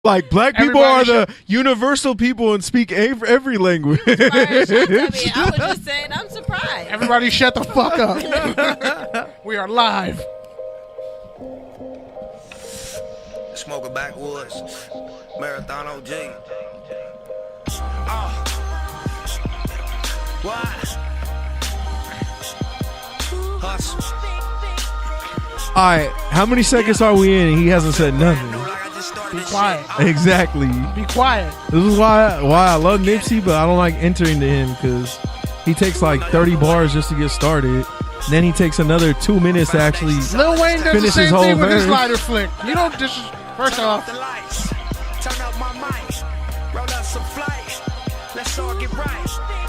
Like, black people are the universal people and speak every language. I was just saying, I'm surprised. Everybody shut the fuck up. We are live. Smoking backwoods. Marathon OG. What? Hustle. All right, how many seconds are we in and he hasn't said nothing? Be quiet. Exactly. Be quiet. This is why I love Nipsey, but I don't like entering to him because he takes like 30 bars just to get started. And then he takes another 2 minutes to actually Lil Wayne does finish the same his whole thing with verse. his lighter flick. You don't first off. Turn up my mic. Roll up some flights. Let's all get right.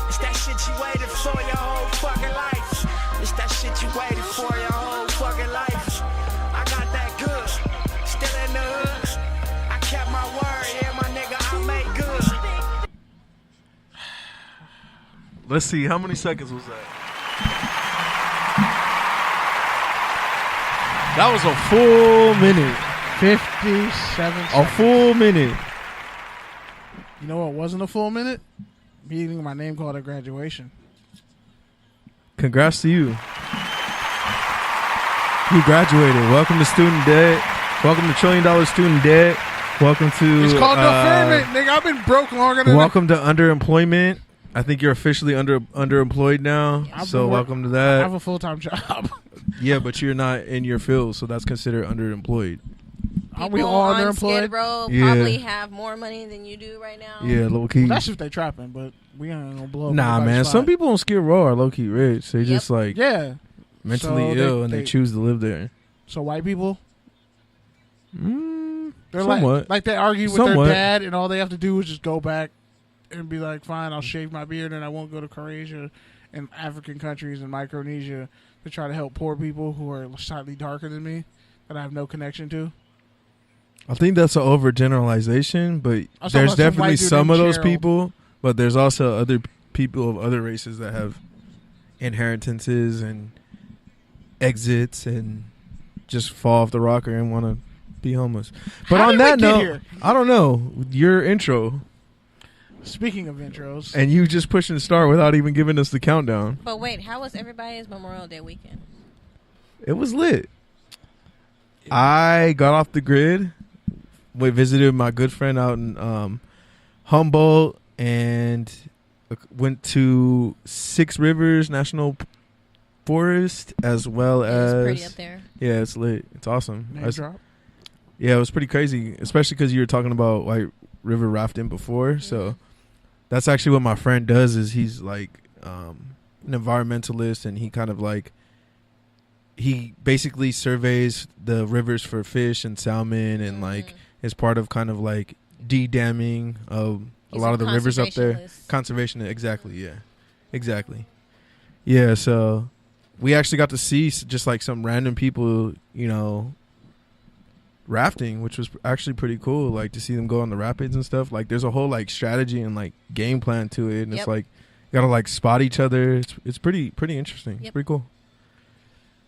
It's that shit you waited for your whole fucking life. It's that shit you waited for your whole fucking life. I got that good. Still in the hood. I kept my word. Yeah, my nigga, I made good. Let's see, how many seconds was that? That was a full minute. 57 seconds. A full minute. You know what wasn't a full minute? Me getting my name called at graduation. Congrats to you. You graduated. Welcome to student debt. Welcome to $1 trillion student debt. Welcome to... It's called deferment, nigga. I've been broke longer than... Welcome to underemployment. I think you're officially underemployed now. So welcome to that. I have a full-time job. Yeah, but you're not in your field, so that's considered underemployed. Aren't we all on underemployed? Skid Row Yeah. probably have more money than you do right now. Yeah, low key. Well, that's if they trapping, but we ain't gonna blow up. Nah, anybody's man. spot. Some people on Skid Row are low key rich. They just like Yeah. mentally So ill and they choose to live there. So white people, they're somewhat. like they argue with Somewhat. their dad, and all they have to do is just go back and be like, "Fine, I'll shave my beard, and I won't go to Croatia and African countries and Micronesia to try to help poor people who are slightly darker than me that I have no connection to." I think that's an overgeneralization, but I was talking there's about some definitely white dude some named of those Gerald. people, but there's also other people of other races that have inheritances and exits and just fall off the rocker and want to be homeless. But How on did we that get note, here? I don't know, your intro, Speaking of intros, and you just pushing start without even giving us the countdown. But wait, how was everybody's Memorial Day weekend? It was lit. I got off the grid. We visited my good friend out in Humboldt and went to Six Rivers National Forest as well as... It's pretty up there. Yeah, it's lit. It's awesome. name drop. Yeah, it was pretty crazy, especially because you were talking about White River rafting before. So that's actually what my friend does is he's like an environmentalist, and he kind of like... He basically surveys the rivers for fish and salmon and like is part of kind of like de-damming of a lot of the rivers up there. Conservation, exactly, yeah. Exactly. Yeah, so we actually got to see just like some random people, you know, rafting, which was actually pretty cool, like to see them go on the rapids and stuff. Like there's a whole like strategy and like game plan to it, and it's like you gotta like spot each other. It's pretty interesting. It's pretty cool.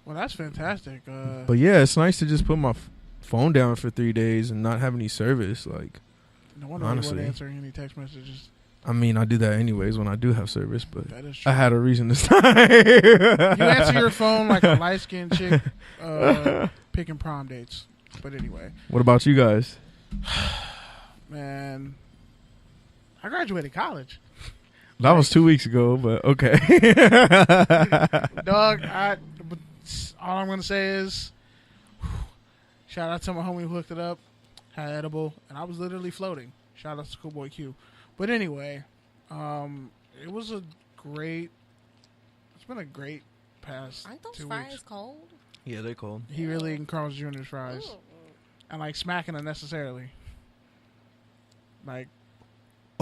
Well, that's fantastic. But yeah, it's nice to just put my phone down for 3 days and not have any service. Like, no wonder honestly, you weren't answering any text messages. I mean, I do that anyways when I do have service, but That is true. I had a reason this time. You answer your phone like a light skinned chick picking prom dates. But anyway, What about you guys? man, I graduated college. That was 2 weeks ago, but okay. Dog, all I'm gonna say is, shout out to my homie who hooked it up, had edible, and I was literally floating. Shout out to Schoolboy Q. But anyway, it was a great. It's been a great past. Aren't those 2 fries weeks. cold? Yeah, they're cold. He really eating Carl's Jr.'s fries, and like smacking unnecessarily. Like,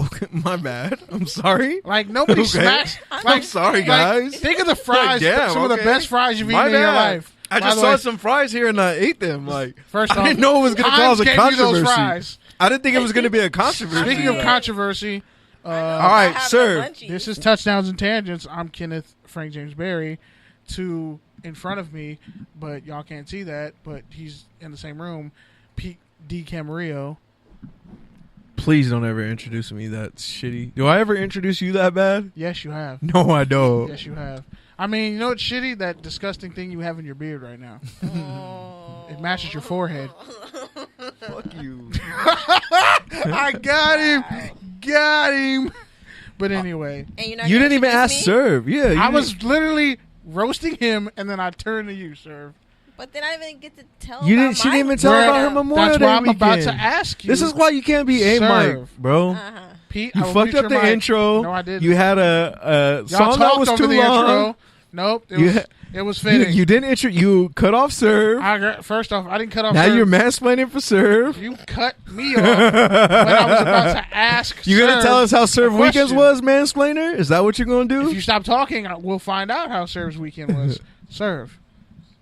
Okay, my bad. I'm sorry. like nobody smacks. Like, I'm sorry, guys. Think of the fries. damn, some of the okay. best fries you've My eaten in your bad. life. I By just the saw way, some fries here and I ate them. Like, First I off, didn't know it was going to Heinz cause a gave you those controversy. fries. I didn't think it was going to be a controversy. Speaking of controversy, all right, sir. this is Touchdowns and Tangents. I'm Kenneth Frank James Berry. To in front of me, but y'all can't see that. But he's in the same room. Pete D. Camarillo. Please don't ever introduce me that shitty. Do I ever introduce you that bad? Yes, you have. No, I don't. Yes, you have. I mean, you know what's shitty? That disgusting thing you have in your beard right now. It matches your forehead. Fuck you. I got him. Got him. But anyway. And you're not You gonna didn't even introduce ask me? Cerv. Yeah. I was literally roasting him, and then I turned to you, sir. But then I didn't get to tell. You about didn't. She my didn't even tell Right. about her Memorial That's Day why I'm about weekend. to ask you. This is why you can't be a Cerv. mic, bro. Uh-huh. Pete, You I will fucked mute up your the mic. intro. No, I didn't. You had a Y'all song that talked was over too the long. intro. Nope. It was You, fitting. you didn't intro. You cut off Cerv. First off, I didn't cut off. Now Cerv. you're mansplaining for Cerv. You cut me off when I was about to ask. You gonna Cerv tell us how a Cerv weekends question. was, mansplainer? Is that what you're gonna do? If you stop talking, we'll find out how Cerv's weekend was. Cerv,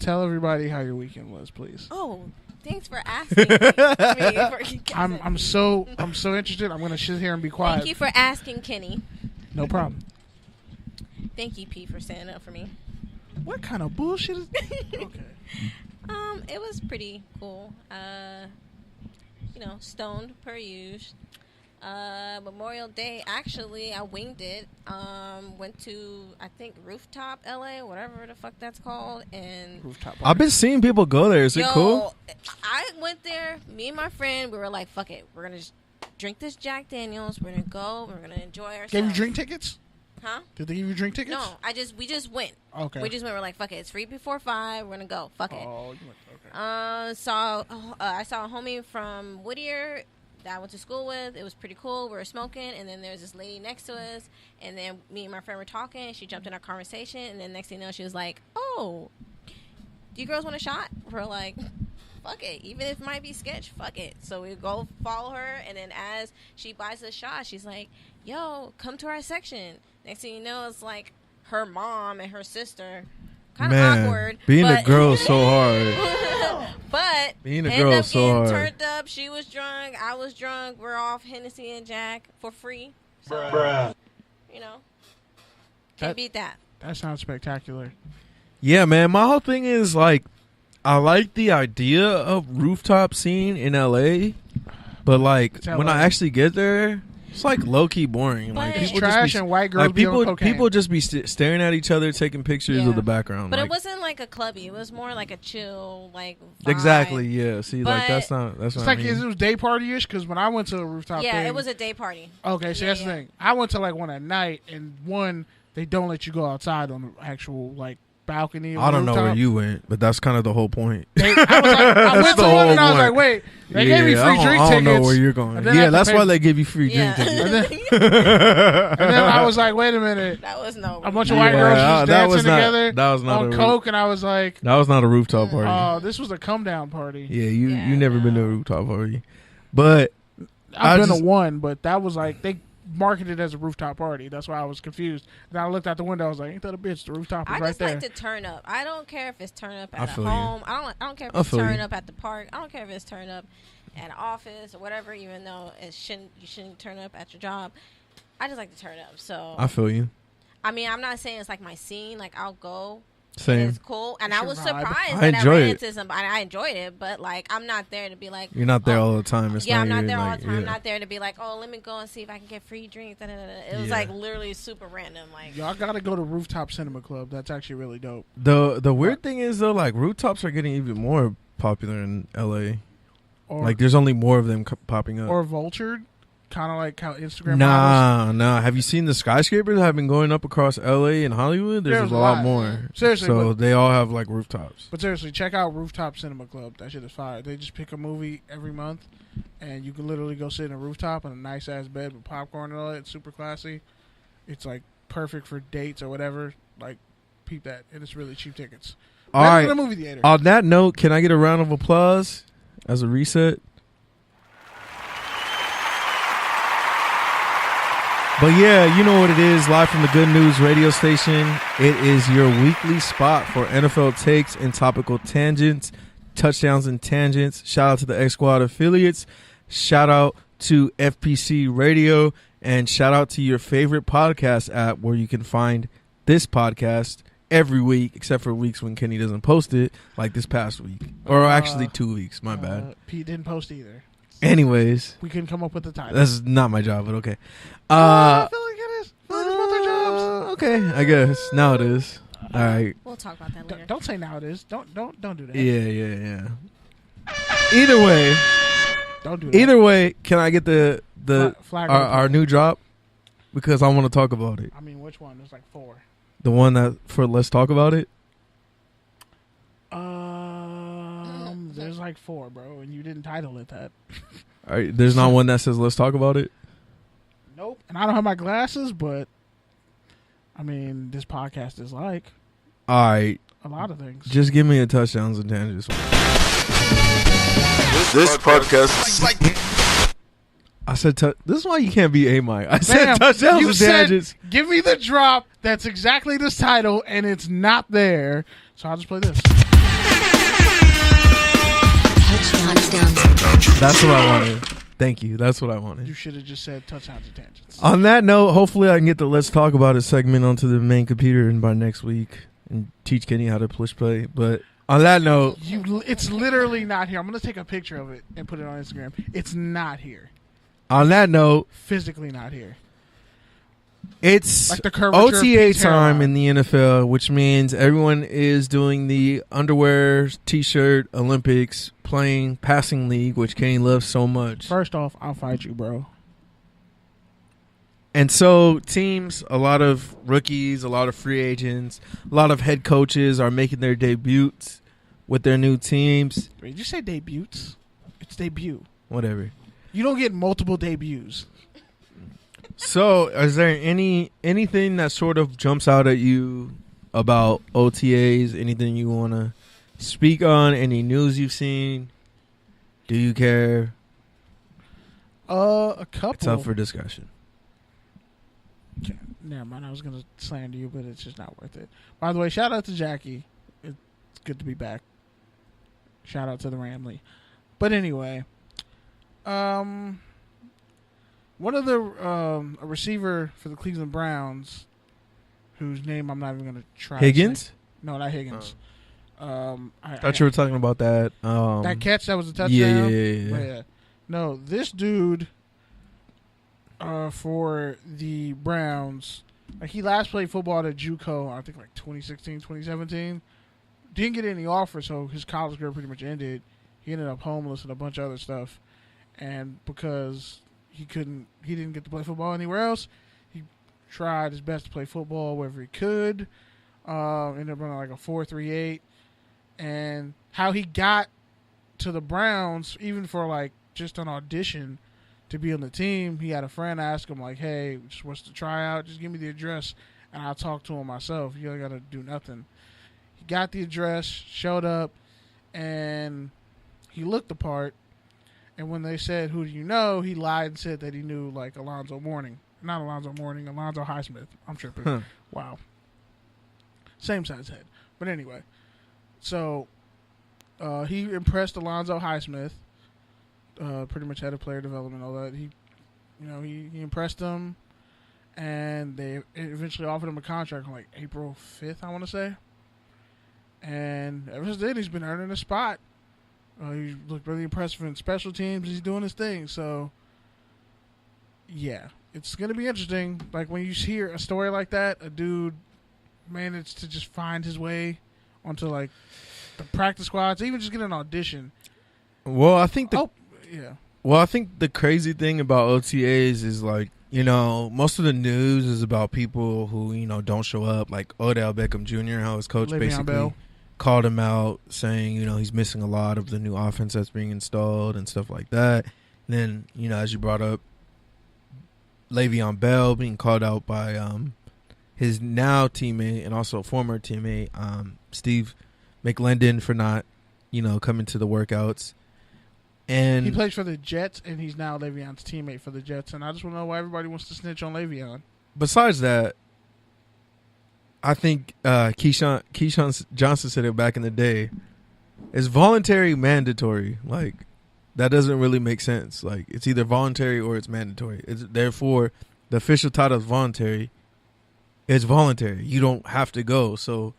tell everybody how your weekend was, please. Oh, thanks for asking me. I'm so interested. I'm gonna sit here and be quiet. Thank you for asking, Kenny. No problem. Thank you, P, for standing up for me. What kind of bullshit is? Okay. It was pretty cool. Stoned per usual. Memorial Day, actually, I winged it. Went to, I think, Rooftop LA, whatever the fuck that's called, and Rooftop. I've been seeing people go there. Is it cool? I went there. Me and my friend, we were like, "Fuck it, we're gonna just drink this Jack Daniels. We're gonna go. We're gonna enjoy ourselves." Gave you drink tickets? Huh? Did they give you drink tickets? No, we just went. Okay. We just went. We're like, "Fuck it, it's free before 5. We're gonna go. Fuck it." Oh, you went. Okay. I saw a homie from Whittier that I went to school with. It was pretty cool. We were smoking, and then there's this lady next to us, and then me and my friend were talking. She jumped in our conversation, and then next thing you know, she was like, "Oh, do you girls want a shot?" We're like, "Fuck it, even if it might be sketch, fuck it." So we go follow her, and then as she buys the shot, she's like, "Yo, come to our section." Next thing you know, it's like her mom and her sister. Kind of awkward. Being a but- girl is so hard. But Being a ended girl up is so getting hard. turned up. She was drunk. I was drunk. We're off Hennessy and Jack for free. So, Bruh. can't That- beat that. That sounds spectacular. Yeah, man. My whole thing is like, I like the idea of rooftop scene in LA, but like It's when LA. I actually get there, it's like low key boring. Like But- It's people trash just be, and white girls like be on people cocaine. people just be staring at each other, taking pictures Yeah. of the background. But like, it wasn't like a clubby. It was more like a chill, like vibe. exactly. Yeah. See, like But- that's not. It's what like I mean. it was day party-ish because when I went to a rooftop Yeah, thing, it was a day party. okay, so Yeah, that's the yeah. thing. I went to like one at night, and one they don't let you go outside on the actual like balcony. Or I don't know where rooftop. you went, but that's kind of the whole point. I went to the one whole and I was point. like, wait, they gave me free I drink don't tickets. know where you're going. and then I had Yeah, to that's pay- why they give you free Yeah. drink tickets. And then I was like, wait a minute. That was no. A bunch of white girls just that dancing was not- together that was not on a- coke, and I was like, That was not a rooftop party. oh, this was a come down party. Yeah, you Yeah, never been to a no. rooftop party, but I've I been just- to one, but that was like they marketed it as a rooftop party. That's why I was confused. Then I looked out the window. I was like, ain't that a bitch? The rooftop is I right just there. like to turn up. I don't care if it's turn up I at feel a you. home. I don't care if I it's feel turn you. up at the park. I don't care if it's turn up at an office or whatever. Even though you shouldn't turn up at your job. I just like to turn up. So I feel you. I mean, I'm not saying it's like my scene. Like I'll go. Same. It's cool, and It's I your was vibe. surprised I that enjoy I ran it. into somebody. I enjoyed it, but like I'm not there to be like. You're not there oh, all the time. It's yeah, I'm not your, there all like, the time. I'm yeah. not there to be like, oh, let me go and see if I can get free drinks. Da, da, da, da. It was Yeah. like literally super random. Like Y'all gotta go to Rooftop Cinema Club. That's actually really dope. The weird thing is though, like rooftops are getting even more popular in LA. Or Like there's only more of them popping up. or Vultured, kind of like how Instagram. models. Nah. Have you seen the skyscrapers that have been going up across LA and Hollywood? There's a lot more. Seriously, So but- they all have like rooftops. But seriously, check out Rooftop Cinema Club. That shit is fire. They just pick a movie every month, and you can literally go sit in a rooftop on a nice ass bed with popcorn and all that. It's super classy. It's like perfect for dates or whatever. Like, peep that, and it's really cheap tickets. All Better right. than a movie theater. On that note, can I get a round of applause as a reset? But yeah, you know what it is. Live from the Good News radio station. It is your weekly spot for NFL takes and topical tangents, touchdowns and tangents. Shout out to the X Squad affiliates. Shout out to FPC Radio. And shout out to your favorite podcast app where you can find this podcast every week, except for weeks when Kenny doesn't post it, like this past week. Or actually 2 weeks. My bad. Pete didn't post either. Anyways, We couldn't come up with the title. that's not my job, but okay. I feel like it is. I feel like it's both our jobs. Okay, I guess now it is. All right. We'll talk about that later. Don't say now it is. Don't do that. Yeah. Either way, Don't do that. either way, can I get the Flag our new drop? Because I want to talk about it. I mean, which one? There's like 4. The one that for let's talk about it. There's like 4, bro, and you didn't title it that. All right, there's not one that says let's talk about it. Nope. And I don't have my glasses, but I mean, this podcast is like All right, a lot of things. just give me a touchdowns and tangents. This podcast. I said this is why you can't be A Mike. I said Bam, touchdowns you and said, tangents. give me the drop that's exactly this title, and it's not there. So I'll just play this. That's what I wanted. Thank you. That's what I wanted. You should have just said touchdowns and tangents. On that note, hopefully I can get the let's talk about it segment onto the main computer and by next week and teach Kenny how to push play. But on that note, It's literally not here. I'm going to take a picture of it and put it on Instagram. It's not here. on that note, Physically not here. it's Like the curvature of OTA Pete's time hairline. in the NFL, which means everyone is doing the underwear, t-shirt, Olympics, playing passing league, which Kenny loves so much. First off, I'll fight you, bro. And so teams, a lot of rookies, a lot of free agents, a lot of head coaches are making their debuts with their new teams. Wait, did you say debuts? It's debut. Whatever. You don't get multiple debuts. So, is there anything that sort of jumps out at you about OTAs? Anything you want to speak on? Any news you've seen? Do you care? A couple. It's up for discussion. Okay, never mind. I was going to slander you, but it's just not worth it. By the way, shout out to Jackie. It's good to be back. Shout out to the Ramley. But anyway, one of the a receiver for the Cleveland Browns, whose name I'm not even going to try. Higgins? To say. No, not Higgins. I thought you were talking about that. That catch that was a touchdown. Yeah. No, this dude for the Browns, like he last played football at JUCO, I think like 2016, 2017. Didn't get any offers, so his college career pretty much ended. He ended up homeless and a bunch of other stuff. And because he didn't get to play football anywhere else, he tried his best to play football wherever he could. Ended up running like a 4.38. And how he got to the Browns, even for like just an audition to be on the team, he had a friend ask him like, "Hey, just what's the tryout? Just give me the address and I'll talk to him myself. You ain't got to do nothing." He got the address, showed up, and he looked the part. And when they said, "Who do you know?" he lied and said that he knew like Alonzo Mourning. Not Alonzo Mourning, Alonzo Highsmith. I'm tripping. Huh. Wow. Same size head. But anyway. So, he impressed Alonzo Highsmith. Pretty much head of player development, all that. He impressed him, and they eventually offered him a contract on like April 5th, I want to say. And ever since then, he's been earning a spot. He looked really impressive in special teams. He's doing his thing. So, yeah, it's going to be interesting. Like when you hear a story like that, a dude managed to just find his way onto like the practice squads, even just get an audition. Well, I think yeah. Well, I think the crazy thing about OTAs is like, most of the news is about people who, don't show up, like Odell Beckham Jr., how his coach Le'Veon basically Bell called him out saying, he's missing a lot of the new offense that's being installed and stuff like that. And then, as you brought up, Le'Veon Bell being called out by his now teammate and also former teammate, Steve McLendon, for not, coming to the workouts. And he plays for the Jets, and he's now Le'Veon's teammate for the Jets. And I just want to know why everybody wants to snitch on Le'Veon. Besides that, I think Keyshawn Johnson said it back in the day. It's voluntary, mandatory. Like, that doesn't really make sense. Like, it's either voluntary or it's mandatory. Therefore, the official title is voluntary. It's voluntary. You don't have to go. So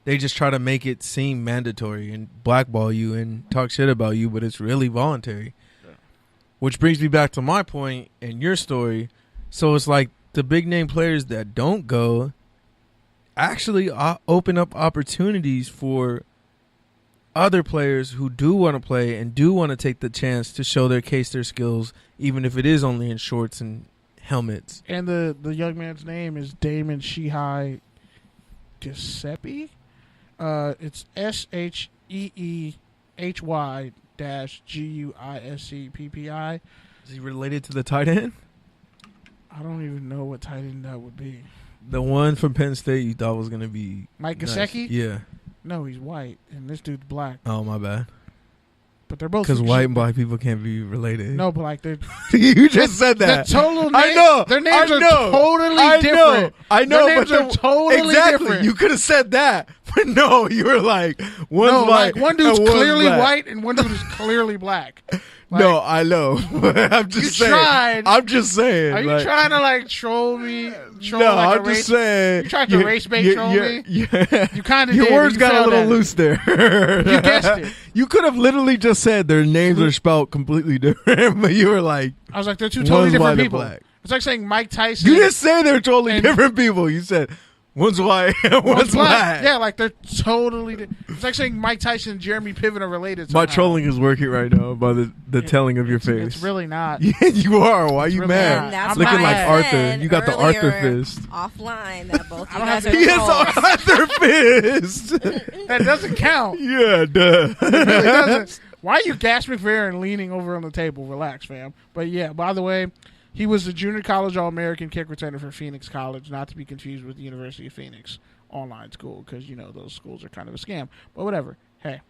they just try to make it seem mandatory and blackball you and talk shit about you, but it's really voluntary. Which brings me back to my point in your story. So it's like the big name players that don't go actually open up opportunities for other players who do want to play and do want to take the chance to show their case, their skills, even if it is only in shorts and helmets. And the young man's name is Damon Shehai Giuseppe. It's SHEEHY-GUISCPPI. Is he related to the tight end? I don't even know what tight end that would be. The one from Penn State you thought was going to be Mike nice. Gesicki? Yeah. No, he's white, and this dude's black. Oh, my bad. But they're both because white and black people can't be related. No, but like they're you just said that. The total name, I know. Their names are totally different. I know. Their names are totally different. You could have said that, but no, you were like one's white. Like one dude's clearly black. white and one dude is clearly black. Like, no, I know. I'm just saying. Tried. I'm just saying. Are you trying to like troll me? No, I'm just saying. You tried to race bait troll me? Yeah. You kind of Your did. words got a little loose there. You guessed it. You could have literally just said their names are spelled completely different, but you were like, I was like, they're two totally different people. Black. It's like saying Mike Tyson. You didn't say they're totally different people. You said one's white and one's black. Yeah, like they're totally. It's like saying Mike Tyson and Jeremy Piven are related. My trolling is working right now by the telling of your face. It's really not. Yeah, you are. Why are you mad? That's looking like Arthur. You got the Arthur earlier fist. Offline, that both you don't guys have are to- He has Arthur fist. That doesn't count. Yeah, duh. It really doesn't. Why are you Gas McFerrin leaning over on the table? Relax, fam. But yeah, by the way, he was the junior college All-American kick returner for Phoenix College, not to be confused with the University of Phoenix online school, because you know those schools are kind of a scam. But whatever. Hey,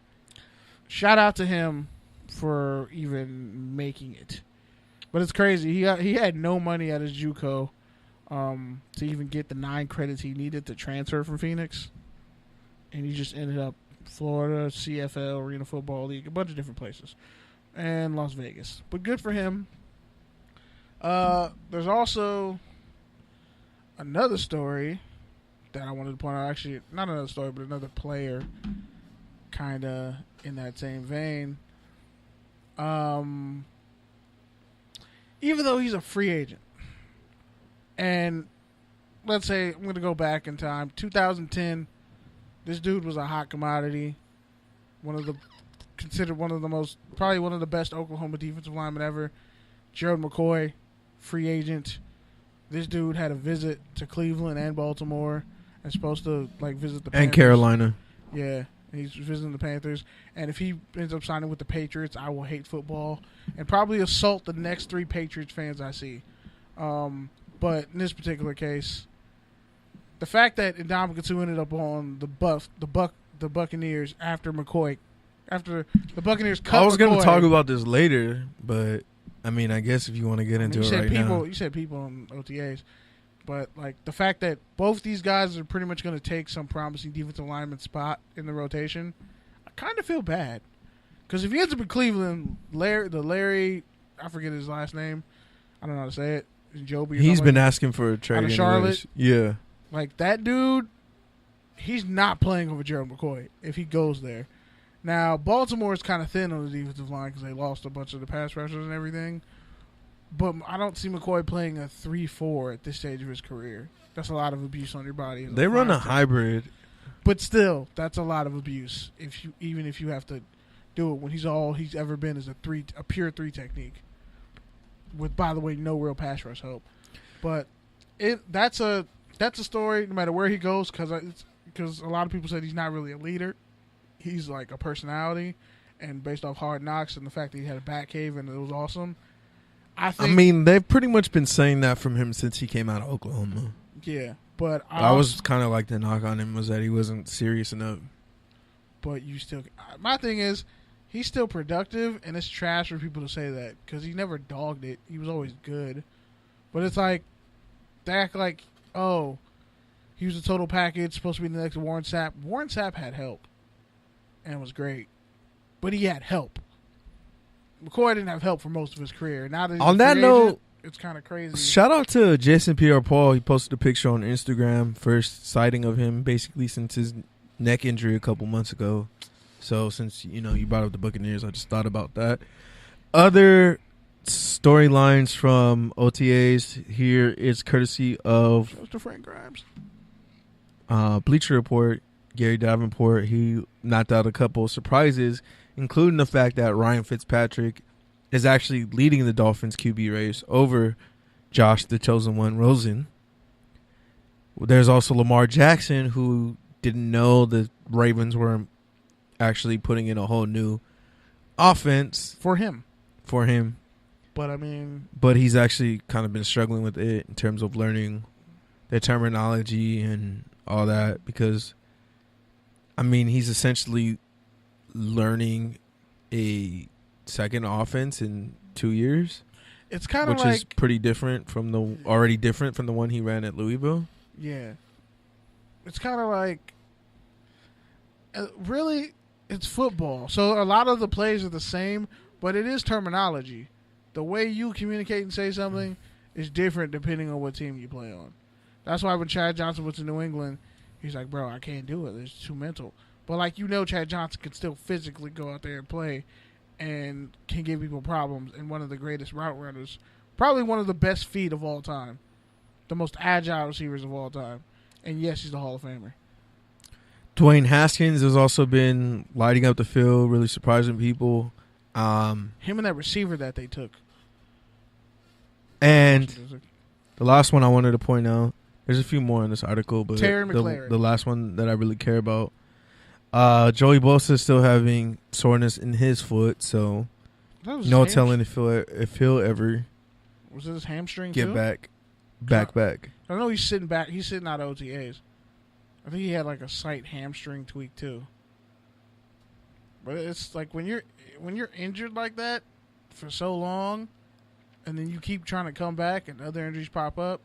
shout out to him for even making it. But it's crazy. He had no money at his JUCO to even get the 9 credits he needed to transfer from Phoenix, and he just ended up Florida, CFL, Arena Football League, a bunch of different places, and Las Vegas. But good for him. There's also another story that I wanted to point out. Actually, not another story, but another player kind of in that same vein. Even though he's a free agent, and let's say I'm going to go back in time, 2010, this dude was a hot commodity. Considered one of the most, probably one of the best Oklahoma defensive linemen ever. Gerald McCoy, free agent. This dude had a visit to Cleveland and Baltimore, and supposed to like visit the Panthers. And Carolina. Yeah, he's visiting the Panthers. And if he ends up signing with the Patriots, I will hate football and probably assault the next 3 Patriots fans I see. But in this particular case, the fact that Ndamukong ended up on the Buccaneers after McCoy, after the Buccaneers cut McCoy. I was going to talk about this later, but I mean, I guess if you want to get into it right now. You said people on OTAs. But like the fact that both these guys are pretty much going to take some promising defensive lineman spot in the rotation, I kind of feel bad. Because if he ends up in Cleveland, Larry, I forget his last name. I don't know how to say it. Joby. He's been asking for a trade. Out of Charlotte. Yeah. Like that dude, he's not playing over Gerald McCoy if he goes there. Now, Baltimore is kind of thin on the defensive line because they lost a bunch of the pass rushers and everything. But I don't see McCoy playing a 3-4 at this stage of his career. That's a lot of abuse on your body. They run a hybrid. But still, that's a lot of abuse. Even if you have to do it when all he's ever been is a pure 3 technique. With, by the way, no real pass rush help. But that's a story no matter where he goes because a lot of people said he's not really a leader. He's like a personality, and based off Hard Knocks and the fact that he had a back cave and it was awesome. I mean, they've pretty much been saying that from him since he came out of Oklahoma. Yeah, but I was kind of like the knock on him was that he wasn't serious enough. But my thing is, he's still productive, and it's trash for people to say that because he never dogged it. He was always good. But it's like, they act like, oh, he was a total package, supposed to be the next Warren Sapp. Warren Sapp had help and was great, but he had help. McCoy didn't have help for most of his career. Now that he's on that note, it's kind of crazy. Shout out to Jason Pierre-Paul. He posted a picture on Instagram, first sighting of him basically since his neck injury a couple months ago. So since you brought up the Buccaneers, I just thought about that. Other storylines from OTAs here is courtesy of Shows to Frank Grimes. Bleacher Report. Gary Davenport, he knocked out a couple of surprises, including the fact that Ryan Fitzpatrick is actually leading the Dolphins QB race over Josh, the chosen one, Rosen. There's also Lamar Jackson, who didn't know the Ravens were actually putting in a whole new offense For him. But, I mean... But he's actually kind of been struggling with it in terms of learning the terminology and all that because... I mean, he's essentially learning a second offense in 2 years. It's kind of which is pretty different from the one he ran at Louisville. Yeah. It's kind of like, really, it's football. So a lot of the plays are the same, but it is terminology. The way you communicate and say something is different depending on what team you play on. That's why when Chad Johnson went to New England, he's like, bro, I can't do it. It's too mental. But, like, Chad Johnson can still physically go out there and play and can give people problems, and one of the greatest route runners, probably one of the best feet of all time, the most agile receivers of all time. And, yes, he's the Hall of Famer. Dwayne Haskins has also been lighting up the field, really surprising people. Him and that receiver that they took. And the last one I wanted to point out, there's a few more in this article, but Terry McLaren. The last one that I really care about, Joey Bosa is still having soreness in his foot, so no telling if he'll ever was it his hamstring get too? back. I know he's sitting back. He's sitting out of OTAs. I think he had like a slight hamstring tweak too. But it's like when you're injured like that for so long, and then you keep trying to come back, and other injuries pop up.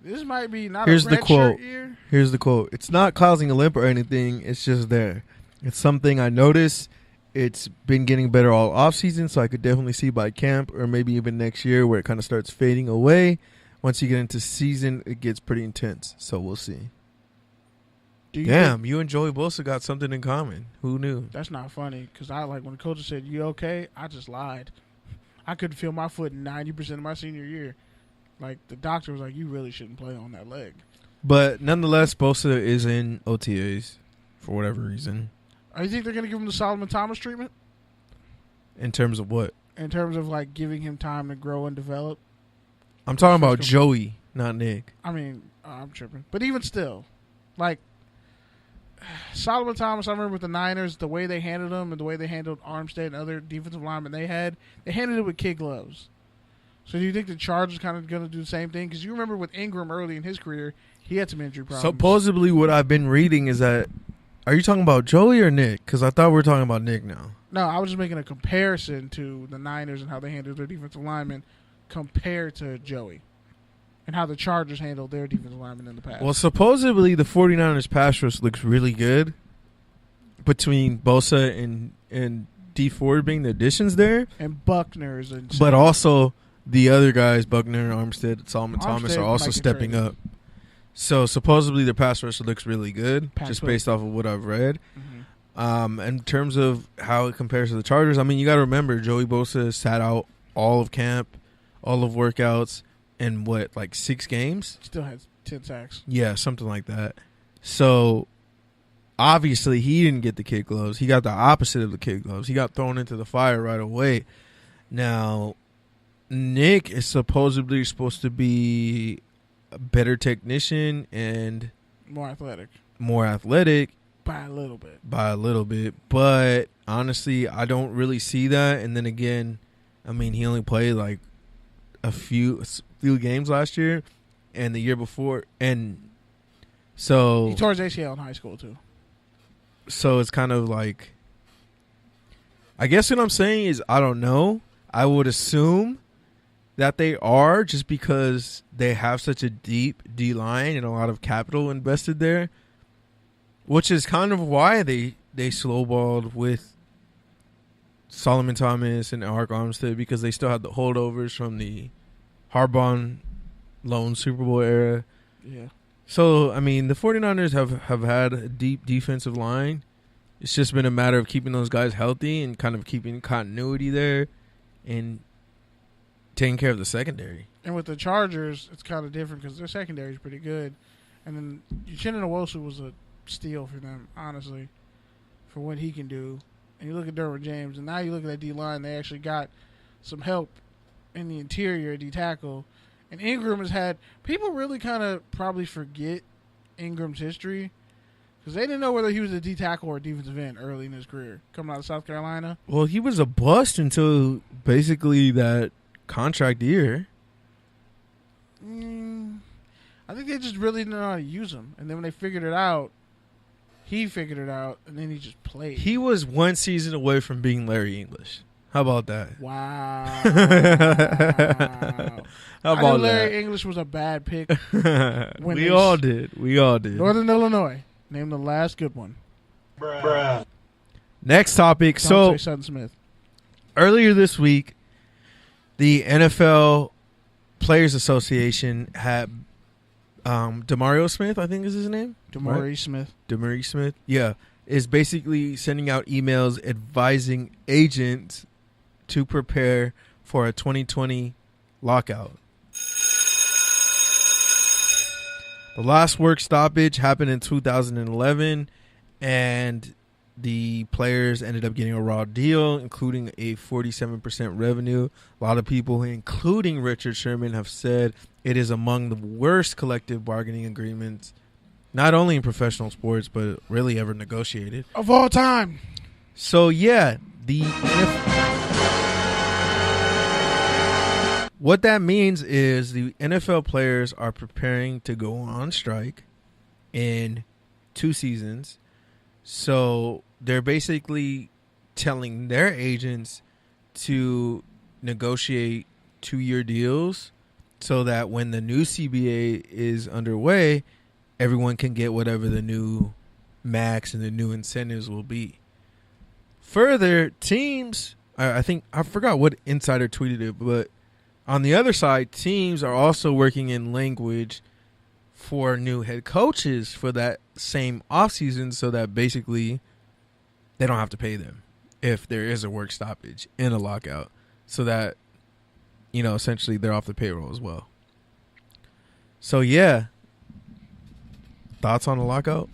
This might be not Here's a the red quote. shirt year. Here's the quote. It's not causing a limp or anything. It's just there. It's something I noticed. It's been getting better all offseason, so I could definitely see by camp or maybe even next year where it kind of starts fading away. Once you get into season, it gets pretty intense. So we'll see. Damn, you and Joey Bosa got something in common. Who knew? That's not funny because I like when the coach said, "You okay?" I just lied. I couldn't feel my foot 90% of my senior year. Like, the doctor was like, you really shouldn't play on that leg. But nonetheless, Bosa is in OTAs for whatever reason. You think they're going to give him the Solomon Thomas treatment? In terms of what? In terms of, like, giving him time to grow and develop? I'm talking about Joey, not Nick. I mean, I'm tripping. But even still, like, Solomon Thomas, I remember with the Niners, the way they handled him and the way they handled Armstead and other defensive linemen they handled it with kid gloves. So do you think the Chargers kind of going to do the same thing? Because you remember with Ingram early in his career, he had some injury problems. Supposedly what I've been reading is that, are you talking about Joey or Nick? Because I thought we were talking about Nick now. No, I was just making a comparison to the Niners and how they handled their defensive linemen compared to Joey. And how the Chargers handled their defensive linemen in the past. Well, supposedly the 49ers pass rush looks really good between Bosa and D Ford being the additions there. And Buckner's. But also the other guys, Buckner, Armstead, Solomon Thomas, are also stepping up. So supposedly the pass rush looks really good, just based off of what I've read. Mm-hmm. In terms of how it compares to the Chargers, I mean, you got to remember, Joey Bosa sat out all of camp, all of workouts, in what, like 6 games? Still has 10 sacks. Yeah, something like that. So obviously he didn't get the kid gloves. He got the opposite of the kid gloves. He got thrown into the fire right away. Now, Nick is supposedly supposed to be a better technician and more athletic. By a little bit. But honestly, I don't really see that. And then again, I mean, he only played like a few games last year and the year before. And so he tore his ACL in high school too. So it's kind of like, I guess what I'm saying is, I don't know. I would assume that they are, just because they have such a deep D-line and a lot of capital invested there, which is kind of why they slowballed with Solomon Thomas and Arik Armstead, because they still had the holdovers from the Harbaugh lone Super Bowl era. Yeah. So, I mean, the 49ers have had a deep defensive line. It's just been a matter of keeping those guys healthy and kind of keeping continuity there. And taking care of the secondary. And with the Chargers, it's kind of different because their secondary is pretty good. And then Uchenna Nwosu was a steal for them, honestly, for what he can do. And you look at Derwin James, and now you look at that D-line, they actually got some help in the interior, D-tackle. And Ingram has had – people really kind of probably forget Ingram's history because they didn't know whether he was a D-tackle or a defensive end early in his career, coming out of South Carolina. Well, he was a bust until basically that contract year. I think they just really didn't know how to use him. And then when they figured it out, he figured it out, and then he just played. He was one season away from being Larry English. How about that? Wow. How I about knew Larry that? English was a bad pick. We all did. We all did. Northern Illinois. Name the last good one. Bruh. Next topic. Don't So say Sutton Smith. earlier this week, the NFL Players Association had Demario Smith, I think is his name. DeMaurice Smith. DeMaurice Smith, yeah, is basically sending out emails advising agents to prepare for a 2020 lockout. The last work stoppage happened in 2011, and the players ended up getting a raw deal, including a 47% revenue. A lot of people, including Richard Sherman, have said it is among the worst collective bargaining agreements, not only in professional sports, but really ever negotiated. Of all time. So, yeah, what that means is the NFL players are preparing to go on strike in 2 seasons. So they're basically telling their agents to negotiate 2-year deals so that when the new CBA is underway, everyone can get whatever the new max and the new incentives will be. Further, teams, I forgot what insider tweeted it, but on the other side, teams are also working in language for new head coaches for that same offseason so that basically they don't have to pay them if there is a work stoppage in a lockout, so that, you know, essentially they're off the payroll as well. So, yeah. Thoughts on the lockout?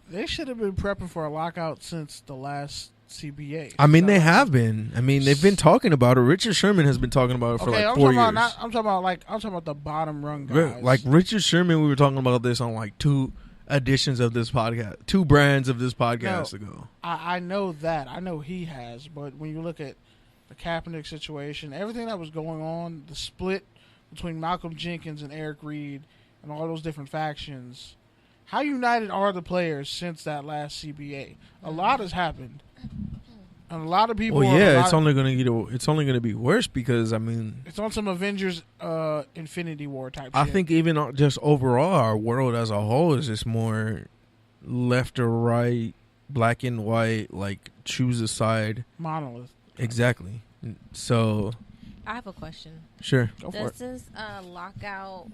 They should have been prepping for a lockout since the last CBA. I mean, they have been. I mean, they've been talking about it. Richard Sherman has been talking about it for like 4 years. I'm talking about the bottom rung guys. Like Richard Sherman, we were talking about this on like 2 editions of this podcast, 2 brands of this podcast ago. I know that. I know he has. But when you look at the Kaepernick situation, everything that was going on, the split between Malcolm Jenkins and Eric Reed and all those different factions, how united are the players since that last CBA? A lot has happened. And a lot of people. Well, yeah, it's only going to be worse because, I mean, it's on some Avengers Infinity War type I shit. think even just overall, our world as a whole is just more left or right, black and white, like choose a side. Monolith. Exactly. So. I have a question. Sure. Go for it. Does this lockout,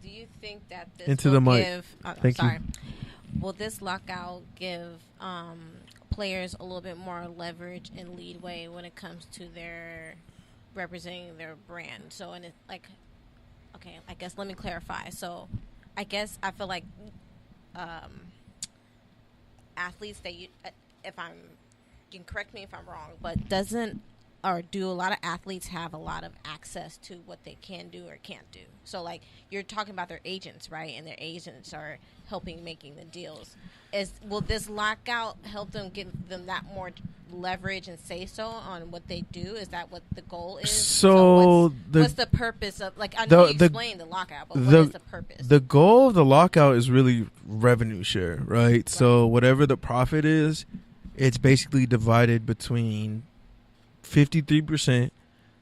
do you think that this Into will the mic. give... Thank you. Will this lockout give players a little bit more leverage and leadway when it comes to their representing their brand? So, and it's like, okay, I guess let me clarify. So, I guess I feel like athletes that you can correct me if I'm wrong, but do a lot of athletes have a lot of access to what they can do or can't do? So, like, you're talking about their agents, right? And their agents are helping making the deals. Will this lockout help them give them that more leverage and say so on what they do? Is that what the goal is? So what's the purpose of, like, I know you explained the lockout, but what is the purpose? The goal of the lockout is really revenue share, right? So whatever the profit is, it's basically divided between 53%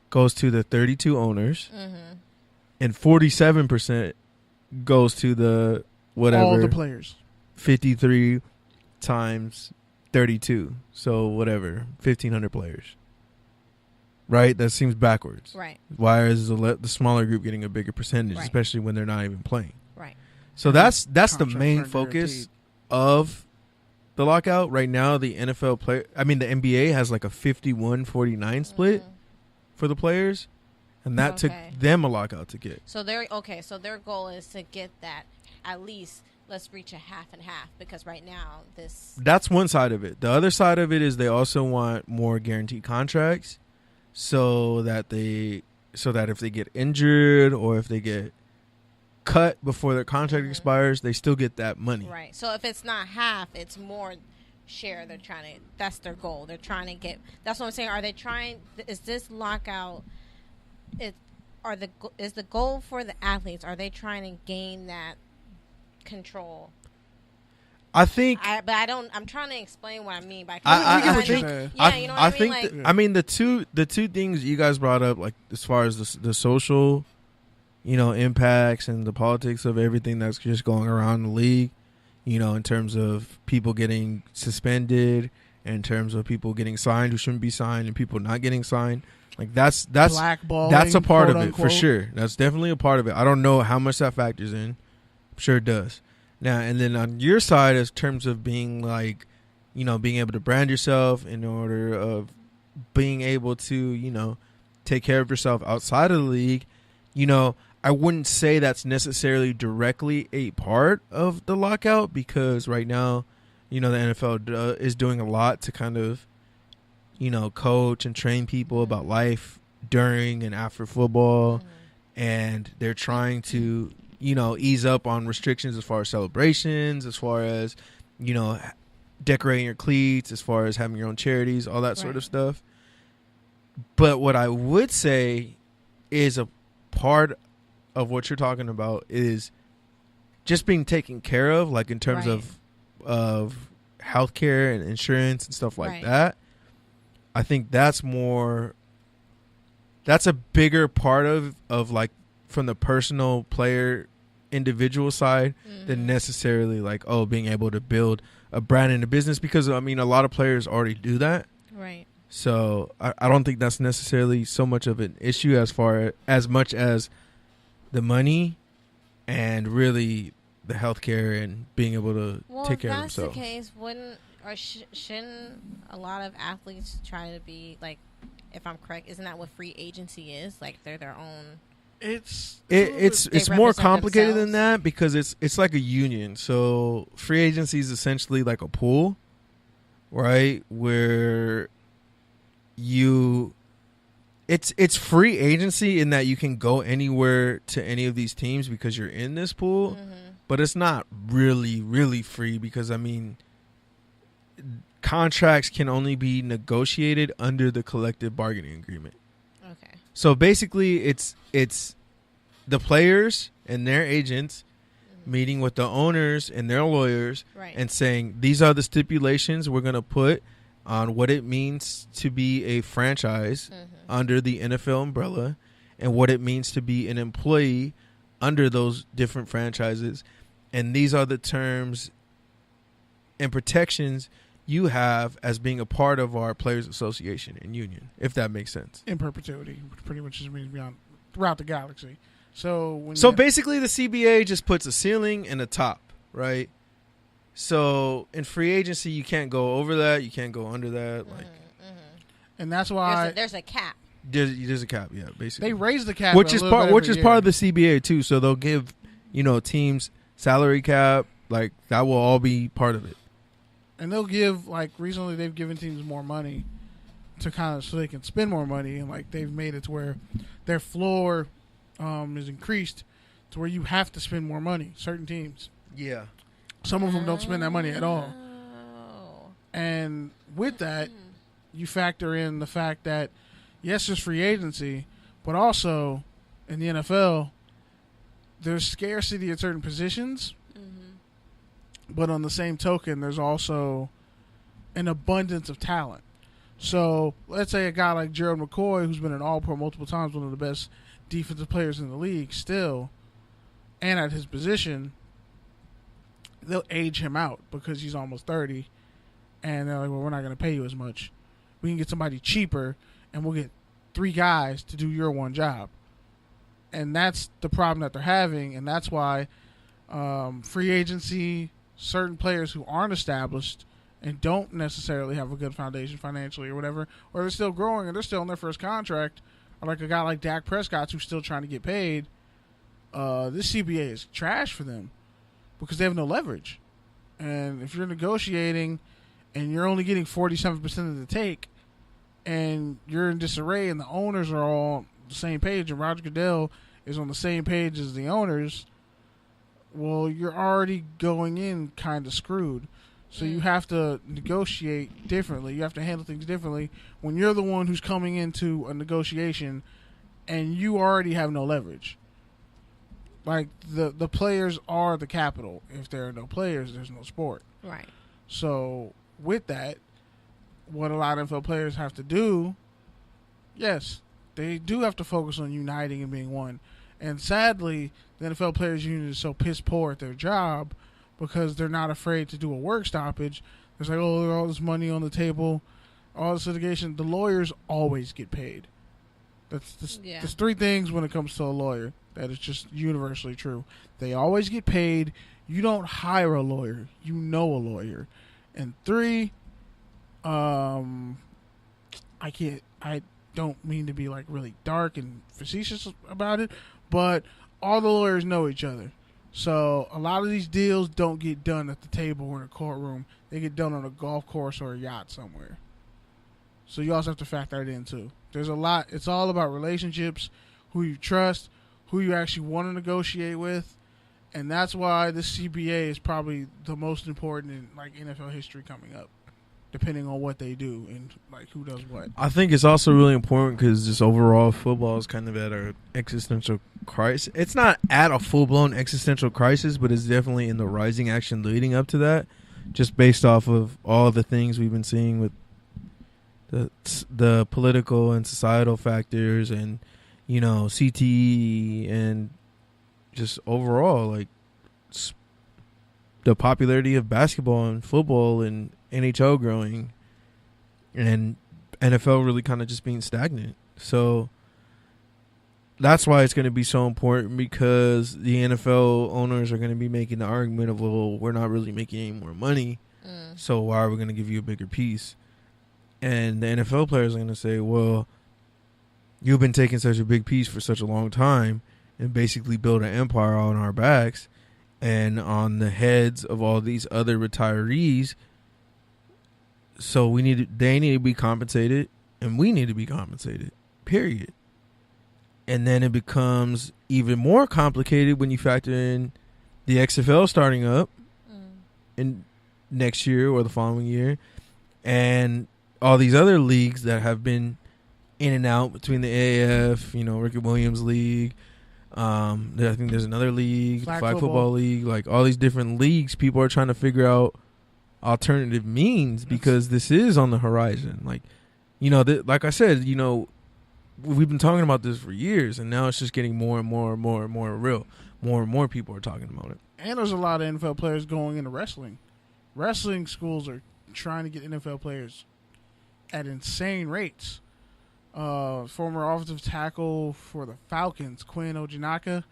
goes to the 32 owners, and 47% goes to the whatever. All the players. 53 times 32. So whatever, 1,500 players. Right? That seems backwards. Right. Why is the smaller group getting a bigger percentage, Right. especially when they're not even playing? Right. So that's the Contracts main aren't focus guaranteed. of the lockout right now. The NBA has like a 51-49 split. for the players, and that took Okay. them a lockout to get. So their goal is to get that at least. Let's reach a half and half, because right now That's one side of it. The other side of it is they also want more guaranteed contracts, so that if they get injured or if they get cut before their contract expires, they still get that money. right. So if it's not half, it's more share. That's their goal. They're trying to get. That's what I'm saying. Are they trying? Is this lockout? Is the goal for the athletes? Are they trying to gain that control? I think. But I don't. I'm trying to explain what I mean by. I because what you're think- saying. Yeah, you know what I mean. think. Like, I mean, the two things you guys brought up, like as far as the social, impacts and the politics of everything that's just going around the league, in terms of people getting suspended, in terms of people getting signed who shouldn't be signed, and people not getting signed. Like that's Blackballing, that's a part of quote, it for unquote. sure. That's definitely a part of it. I don't know how much that factors in. I'm sure it does. Now, and then on your side, in terms of being like, being able to brand yourself in order of being able to, take care of yourself outside of the league, I wouldn't say that's necessarily directly a part of the lockout, because right now, the NFL is doing a lot to kind of, coach and train people about life during and after football. And they're trying to, ease up on restrictions as far as celebrations, as far as, decorating your cleats, as far as having your own charities, all that sort of stuff. But what I would say is a part of what you're talking about is just being taken care of, like in terms of healthcare and insurance and stuff like that. I think that's a bigger part of like from the personal player individual side than necessarily like, being able to build a brand and a business, because I mean a lot of players already do that. right. So I don't think that's necessarily so much of an issue as much as the money and really the healthcare and being able to take care of themselves. Well, if that's the case, shouldn't a lot of athletes try to be like, if I'm correct, isn't that what free agency is? Like they're their own. It's They more represent complicated than themselves. that, because it's like a union. So free agency is essentially like a pool, right? Where it's free agency in that you can go anywhere to any of these teams because you're in this pool, but it's not really free, because I mean contracts can only be negotiated under the collective bargaining agreement. Okay. So basically, it's the players and their agents meeting with the owners and their lawyers and saying, these are the stipulations we're going to put on what it means to be a franchise under the NFL umbrella and what it means to be an employee under those different franchises. And these are the terms and protections you have as being a part of our Players Association and Union, if that makes sense. In perpetuity, which pretty much just means beyond throughout the galaxy. So Basically the CBA just puts a ceiling and a top, right? So in free agency, you can't go over that, you can't go under that, and that's why There's a cap. there's a cap, yeah, basically. they raise the cap, which a is little part bit which is every part year. of the CBA too. So they'll give teams salary cap, like that will all be part of it. And they'll give, like, recently they've given teams more money to kind of so they can spend more money, and like they've made it to where their floor is increased to where you have to spend more money. Certain teams, Yeah. some of them don't spend that money at all. Oh. And with that, you factor in the fact that yes, there's free agency, but also in the NFL, there's scarcity at certain positions. But on the same token, there's also an abundance of talent. So let's say a guy like Gerald McCoy, who's been an All-Pro multiple times, one of the best defensive players in the league still, and at his position, they'll age him out because he's almost 30. And they're like, well, we're not going to pay you as much. We can get somebody cheaper, and we'll get 3 guys to do your one job. And that's the problem that they're having, and that's why free agency, certain players who aren't established and don't necessarily have a good foundation financially or whatever, or they're still growing and they're still on their first contract, or like a guy like Dak Prescott who's still trying to get paid, this CBA is trash for them because they have no leverage. And if you're negotiating and you're only getting 47% of the take and you're in disarray and the owners are all on the same page and Roger Goodell is on the same page as the owners, well, you're already going in kind of screwed. So you have to negotiate differently. You have to handle things differently when you're the one who's coming into a negotiation and you already have no leverage. Like, the players are the capital. If there are no players, there's no sport. Right. So with that, what a lot of NFL players have to do, yes, they do have to focus on uniting and being one. And sadly, the NFL Players Union is so piss poor at their job because they're not afraid to do a work stoppage. It's like, oh, all this money on the table, all this litigation. The lawyers always get paid. There's three things when it comes to a lawyer that is just universally true. They always get paid. You don't hire a lawyer. You know a lawyer. And three, I don't mean to be like really dark and facetious about it, but all the lawyers know each other. So a lot of these deals don't get done at the table or in a courtroom. They get done on a golf course or a yacht somewhere. So you also have to factor that in too. There's a lot. It's all about relationships, who you trust, who you actually want to negotiate with. And that's why this CBA is probably the most important in like NFL history coming up, depending on what they do and like who does what. I think it's also really important because just overall football is kind of at an existential crisis. It's not at a full-blown existential crisis, but it's definitely in the rising action leading up to that, just based off of all the things we've been seeing with the political and societal factors and, you know, CTE and just overall, like, the popularity of basketball and football and NHL growing and NFL really kind of just being stagnant. So that's why it's going to be so important, because the NFL owners are going to be making the argument of, well, we're not really making any more money, so why are we going to give you a bigger piece? And the NFL players are going to say, well, you've been taking such a big piece for such a long time and basically build an empire on our backs and on the heads of all these other retirees. So they need to be compensated, and we need to be compensated, period. And then it becomes even more complicated when you factor in the XFL starting up in next year or the following year, and all these other leagues that have been in and out between the AAF, you know, Ricky Williams League. I think there's another league, Flag Football League, like all these different leagues. People are trying to figure out alternative means because this is on the horizon. Like, you know, like I said, you know, we've been talking about this for years, and now it's just getting more and more and more and more real. More and more people are talking about it. And there's a lot of NFL players going into wrestling. Wrestling schools are trying to get NFL players at insane rates. Former offensive tackle for the Falcons, Quinn Ojinaka,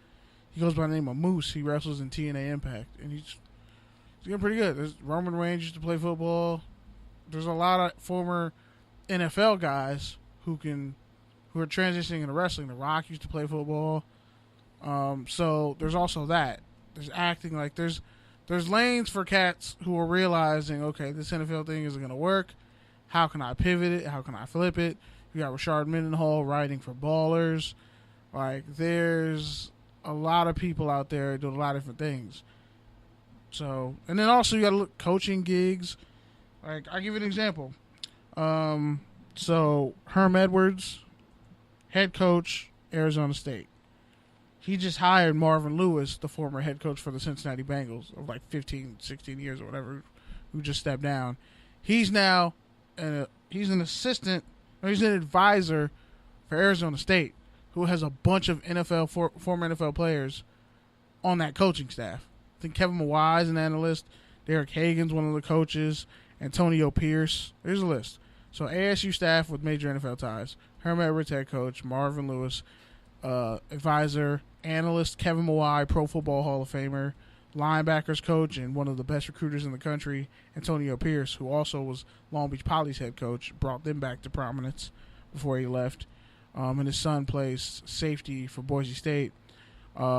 he goes by the name of Moose. He wrestles in TNA Impact, and he's getting pretty good. There's Roman Reigns used to play football. There's a lot of former NFL guys who are transitioning into wrestling. The Rock used to play football. So there's also that. There's acting, like there's lanes for cats who are realizing, okay, this NFL thing isn't going to work. How can I pivot it? How can I flip it? You got Rashard Mendenhall writing for Ballers. Like, there's a lot of people out there doing a lot of different things. So, and then also you got to look coaching gigs. Like, I'll give you an example. So Herm Edwards, head coach, Arizona State. He just hired Marvin Lewis, the former head coach for the Cincinnati Bengals of like 15, 16 years or whatever, who just stepped down. He's now he's an assistant, or he's an advisor for Arizona State, who has a bunch of former NFL players on that coaching staff. I think Kevin Mawai is an analyst. Derek Hagan's one of the coaches. Antonio Pierce. There's a list. So ASU staff with major NFL ties. Herm Edwards, head coach. Marvin Lewis, advisor. Analyst Kevin Mawai, Pro Football Hall of Famer. Linebackers coach and one of the best recruiters in the country, Antonio Pierce, who also was Long Beach Poly's head coach, brought them back to prominence before he left. and his son plays safety for Boise State.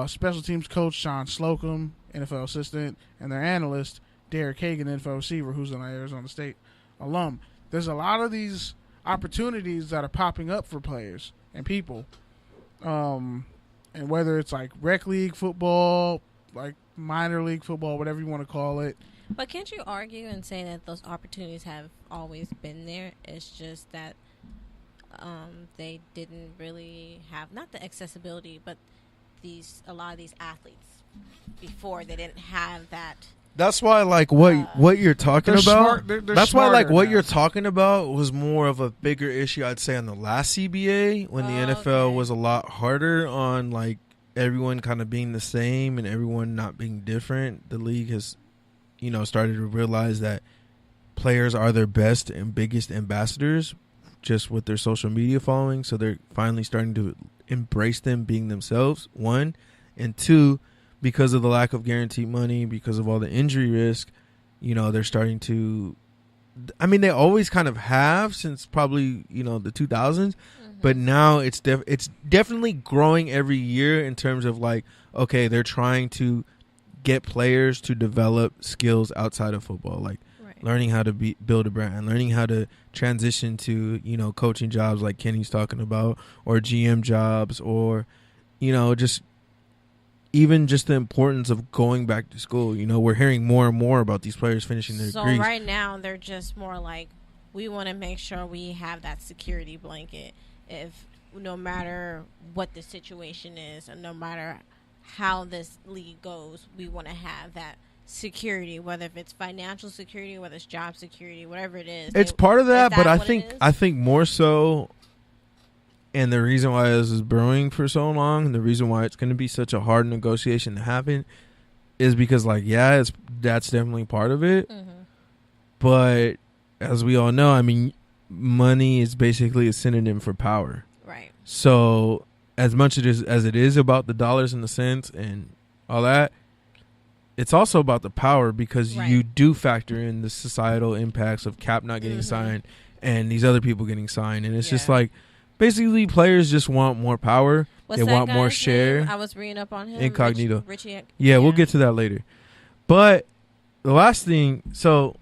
Special teams coach Sean Slocum, NFL assistant, and their analyst Derek Hagan, NFL receiver, who's an Arizona State alum. There's a lot of these opportunities that are popping up for players and people, and whether it's like rec league football, like minor league football, whatever you want to call it. But can't you argue and say that those opportunities have always been there? It's just that they didn't really have, not the accessibility, but a lot of these athletes before, they didn't have that. That's why, like, what you're talking about. Smart, they're that's why, like, what now. you're talking about was more of a bigger issue, I'd say, on the last CBA when the NFL was a lot harder on like everyone kind of being the same and everyone not being different. The league has, started to realize that players are their best and biggest ambassadors, just with their social media following. So they're finally starting to embrace them being themselves, one. And two, because of the lack of guaranteed money, because of all the injury risk, they're starting to, they always kind of have since probably, the 2000s, but now it's definitely growing every year in terms of like, okay, they're trying to get players to develop skills outside of football, like learning how to build a brand, learning how to transition to, coaching jobs like Kenny's talking about, or GM jobs, or, just even just the importance of going back to school. We're hearing more and more about these players finishing their degrees. So right now they're just more like, we want to make sure we have that security blanket. If no matter what the situation is, and no matter how this league goes, we want to have that security, whether if it's financial security, whether it's job security, whatever it is. It's part of that, but I think more so, and the reason why this is brewing for so long, and the reason why it's going to be such a hard negotiation to happen, is because, like, that's definitely part of it. But as we all know, money is basically a synonym for power. Right. So as much as it is about the dollars and the cents and all that, it's also about the power, because you do factor in the societal impacts of Cap not getting signed and these other people getting signed. And it's just like, basically players just want more power. They want more share. Name? I was reading up on him. Incognito. Richie, yeah, we'll get to that later. But the last thing, so,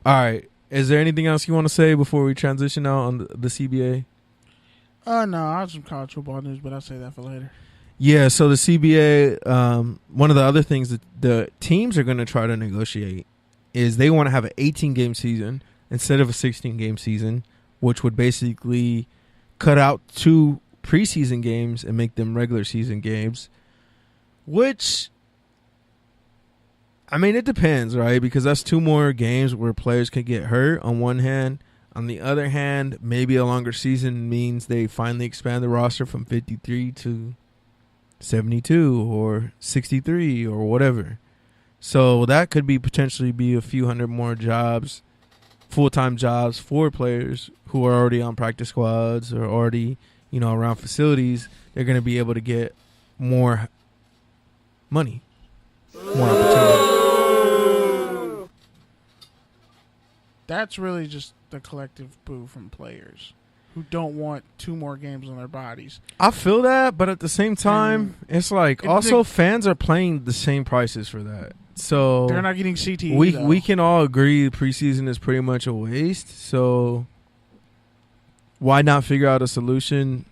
all right, is there anything else you want to say before we transition out on the CBA? No, I have some college football news, but I'll say that for later. Yeah, so the CBA, one of the other things that the teams are going to try to negotiate is they want to have an 18-game season instead of a 16-game season, which would basically cut out 2 preseason games and make them regular season games, which, it depends, right? Because that's 2 more games where players could get hurt on one hand. On the other hand, maybe a longer season means they finally expand the roster from 53 to 72 or 63 or whatever. So that could potentially be a few hundred more jobs, full-time jobs for players who are already on practice squads or already, around facilities. They're going to be able to get more money, more opportunity. That's really just the collective boo from players who don't want 2 more games on their bodies. I feel that, but at the same time, it's like also fans are paying the same prices for that. So they're not getting CTE. We can all agree preseason is pretty much a waste. So why not figure out a solution?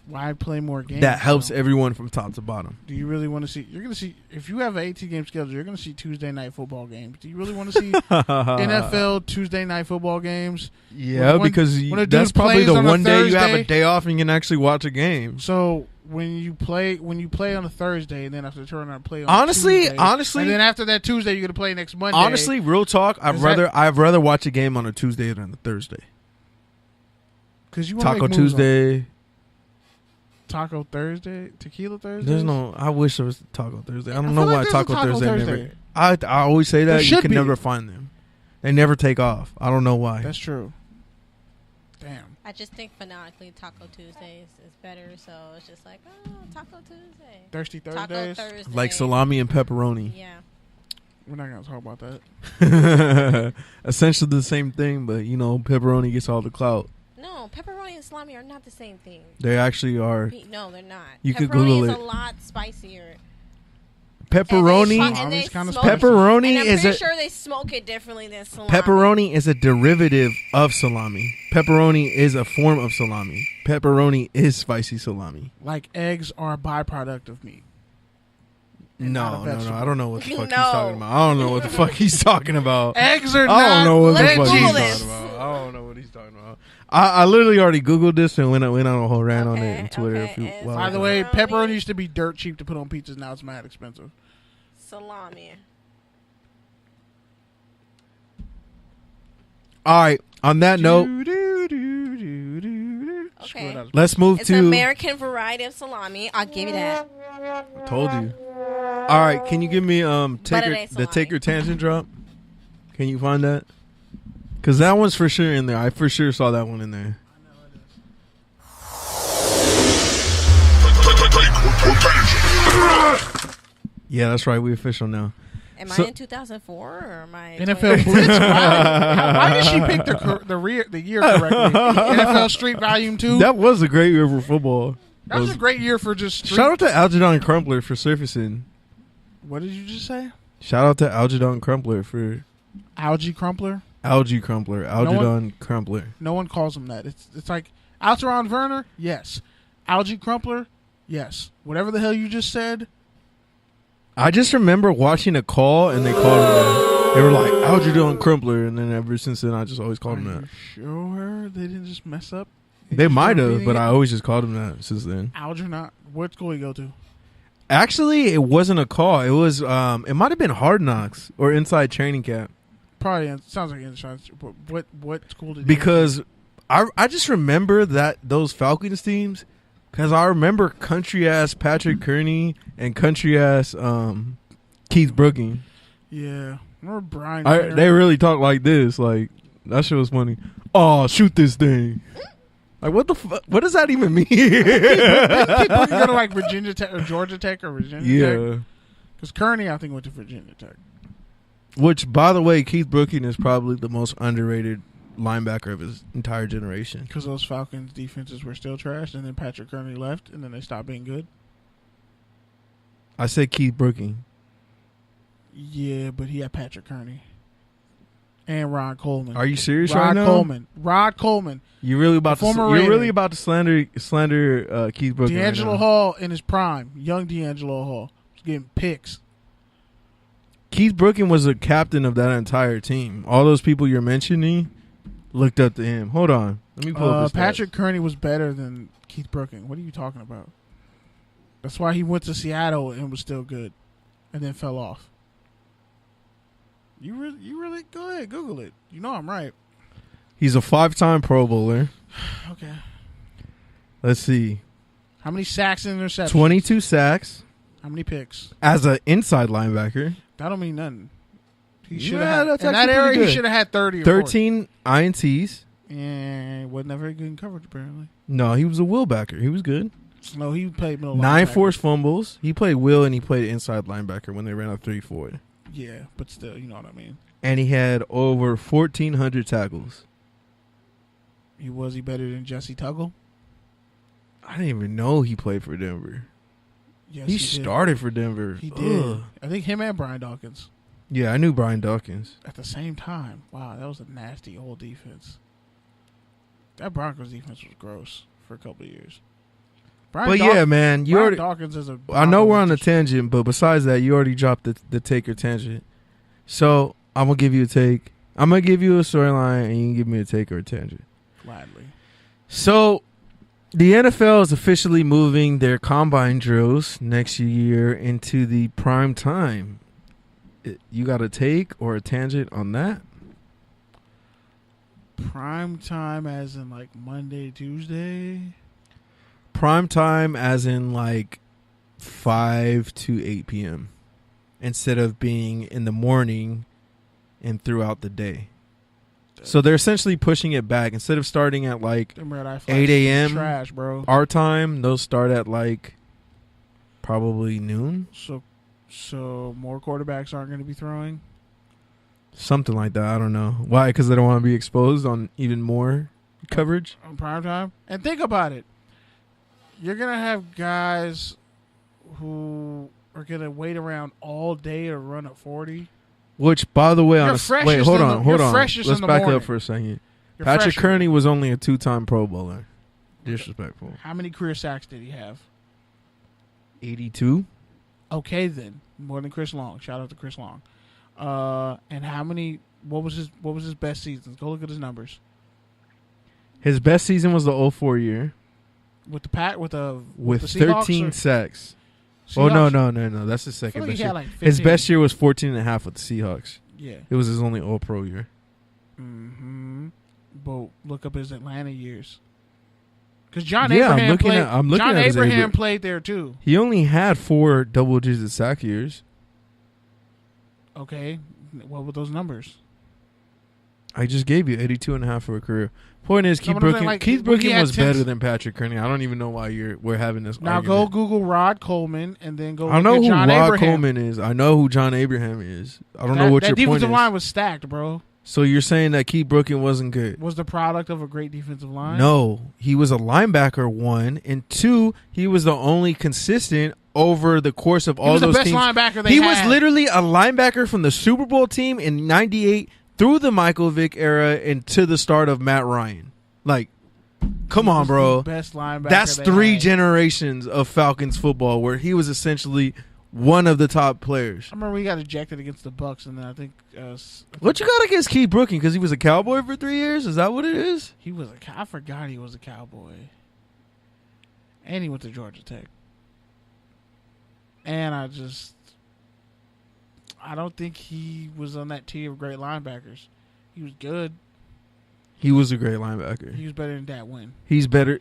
Why play more games that helps everyone from top to bottom? Do you really want to see? You're going to see, if you have an 18-game schedule, you're going to see Tuesday night football games. Do you really want to see NFL Tuesday night football games? Yeah, because that's probably the one day you have a day off and you can actually watch a game. So when you play on a Thursday and then have to turn around and play on Tuesday, and then after that Tuesday you're going to play next Monday. Honestly, real talk, I'd rather watch a game on a Tuesday than a Thursday. Because you Taco Tuesday. Taco Thursday, Tequila Thursday. There's no. I wish there was Taco Thursday. I don't know why Taco Thursday never. I always say that you can never find them. They never take off. I don't know why. That's true. Damn. I just think phonetically Taco Tuesdays is better, so it's just like, Taco Tuesday. Thirsty Thursdays. Taco Thursday. Like salami and pepperoni. Yeah. We're not gonna talk about that. Essentially the same thing, but pepperoni gets all the clout. No, pepperoni and salami are not the same thing. They actually are. No, they're not. You could pepperoni Google is it. a lot spicier. Pepperoni. And they Kinda smoke spicy. Pepperoni and I'm is pretty a sure they smoke it differently than salami. pepperoni is a derivative of salami. Pepperoni is a form of salami. Pepperoni is spicy salami. Like eggs are a byproduct of meat. No. I don't know what the fuck he's No. talking about. I don't know what the fuck he's talking about. Eggs are I don't know what the Let me fuck Google he's this. talking about. I don't know what he's talking about. I literally already Googled this and went on a whole rant on it on Twitter. Okay, and while By the ago. way, Pepperoni. pepperoni used to be dirt cheap to put on pizzas. Now it's mad expensive. Salami. All right. On that note, Okay. let's move It's to. an American variety of salami. I'll give you that. I told you. All right. Can you give me But it ain't the salami. take your tangent drop? Can you find that? Because that one's for sure in there. I for sure saw that one in there. Yeah, that's right. We official now. Am So- I in 2004 or am I NFL Blitz. Why did she pick the year correctly? NFL Street Volume 2. That was a great year for football. That was a great year for just street. Shout out to Algernon Crumpler for surfacing. What did you just say? Shout out to Algernon Crumpler for Algae Crumpler? Algae Crumpler. Algernon Crumpler. No one calls him that. It's like Alteron Werner, yes. Algae Crumpler, yes. Whatever the hell you just said. I just remember watching a call and they called him that. They were like Algernon Crumpler, and then ever since then I just always called him Are that. you sure they didn't just mess up? They just might start have, reading but it? I always just called him that since then. Algernon. What school you go to? Actually, it wasn't a call. It was it might have been Hard Knocks or Inside Training Camp. Probably sounds like insurance. But what school did you Because I just remember those Falcons teams because I remember country ass Patrick Kearney and country ass Keith Brooking. go to? Yeah. Remember Brian Kenner? They really talk like this. Like that shit was funny. Oh, shoot this thing! Like what the fuck? What does that even mean? Keith Brooking go to like Virginia Tech or Georgia Tech or Virginia Tech? Yeah. Because Kearney, I think, went to Virginia Tech. Which, by the way, Keith Brooking is probably the most underrated linebacker of his entire generation. Because those Falcons defenses were still trash, and then Patrick Kearney left, and then they stopped being good. I said Keith Brooking. Yeah, but he had Patrick Kearney. And Ron Coleman. Are you serious right now? Rod Coleman. You really about to? Former You're Raider. really about to slander Keith Brooking? D'Angelo right now. Hall in his prime. Young D'Angelo Hall. Was getting picks. Keith Brooking was the captain of that entire team. All those people you're mentioning looked up to him. Hold on, let me pull up his stats. Patrick Kearney was better than Keith Brooking. What are you talking about? That's why he went to Seattle and was still good, and then fell off. You really go ahead, Google it. You know I'm right. He's a 5-time Pro Bowler. Okay. Let's see, How many sacks and interceptions? 22 sacks How many picks? as an inside linebacker. That don't mean nothing. He should Yeah, have. that's In that actually pretty area, he good. should have had 30 or 40. 13 INTs. And wasn't that very good in coverage, apparently. No, he was a will backer. He was good. No, he played middle 9 linebacker. forced fumbles. He played will and he played inside linebacker when they ran a 3-4. Yeah, but still, you know what I mean. And he had over 1,400 tackles. He better than Jesse Tuggle? I didn't even know he played for Denver. Yes, he did. started for Denver. He did. Ugh. I think him and Brian Dawkins Yeah, I knew Brian Dawkins. at the same time. Wow, that was a nasty old defense. That Broncos defense was gross for a couple of years. But yeah, man, you Brian already. Dawkins is a. I know we're on a Broncos tangent, but besides that, you already dropped the take or tangent. So I'm gonna give you a take. I'm gonna give you a storyline, and you can give me a take or a tangent. Gladly. So the NFL is officially moving their combine drills next year into the prime time. You got a take or a tangent on that? Prime time, as in like Monday, Tuesday. Prime time as in like 5 to 8 p.m. instead of being in the morning and throughout the day. So they're essentially pushing it back. Instead of starting at like Them red eye 8 flashes is a.m. Trash, bro. our time, they'll start at like probably noon. So more quarterbacks aren't going to be throwing. Something like that. I don't know. Why? Because they don't want to be exposed on even more coverage. on prime time. And think about it. You're going to have guys who are going to wait around all day to run a 40. Which, by the way, wait, hold on. Let's back up for a second. Patrick Kearney was only a 2-time Pro Bowler. Disrespectful. How many career sacks did he have? 82. Okay, then more than Chris Long. Shout out to Chris Long. And how many? What was his best seasons? Go look at his numbers. His best season was the 04 year with the with the 13 sacks. Seahawks? Oh no! That's his second best year. Like his best year was 14 and a half with the Seahawks. Yeah, it was his only All-Pro year. Mm-hmm. But look up his Atlanta years. Because John Abraham played there too. He only had 4 double-digit sack years. Okay, what were those numbers? I just gave you 82 and a half for a career. Point is, Keith Brooking was better than Patrick Kearney. I don't even know why we're having this now argument. Go Google Rod Coleman and then go I know who John Rod Abraham. Coleman is. I know who John Abraham is. I don't know what your point is. That defensive line was stacked, bro. So you're saying that Keith Brooking wasn't good? Was the product of a great defensive line? No. He was a linebacker, 1. And 2, he was the only consistent over the course of all those teams. He was the best linebacker they had. He was literally a linebacker from the Super Bowl team in 98 through the Michael Vick era and to the start of Matt Ryan. Like, come on, bro. Best linebacker. That's 3 generations of Falcons football where he was essentially one of the top players. I remember we got ejected against the Bucks, and then I think what you got against Keith Brooking? Because he was a Cowboy for 3 years? Is that what it is? I forgot he was a Cowboy. And he went to Georgia Tech. And I don't think he was on that tier of great linebackers. He was good. He was a great linebacker. He was better than Dat Win. He's better.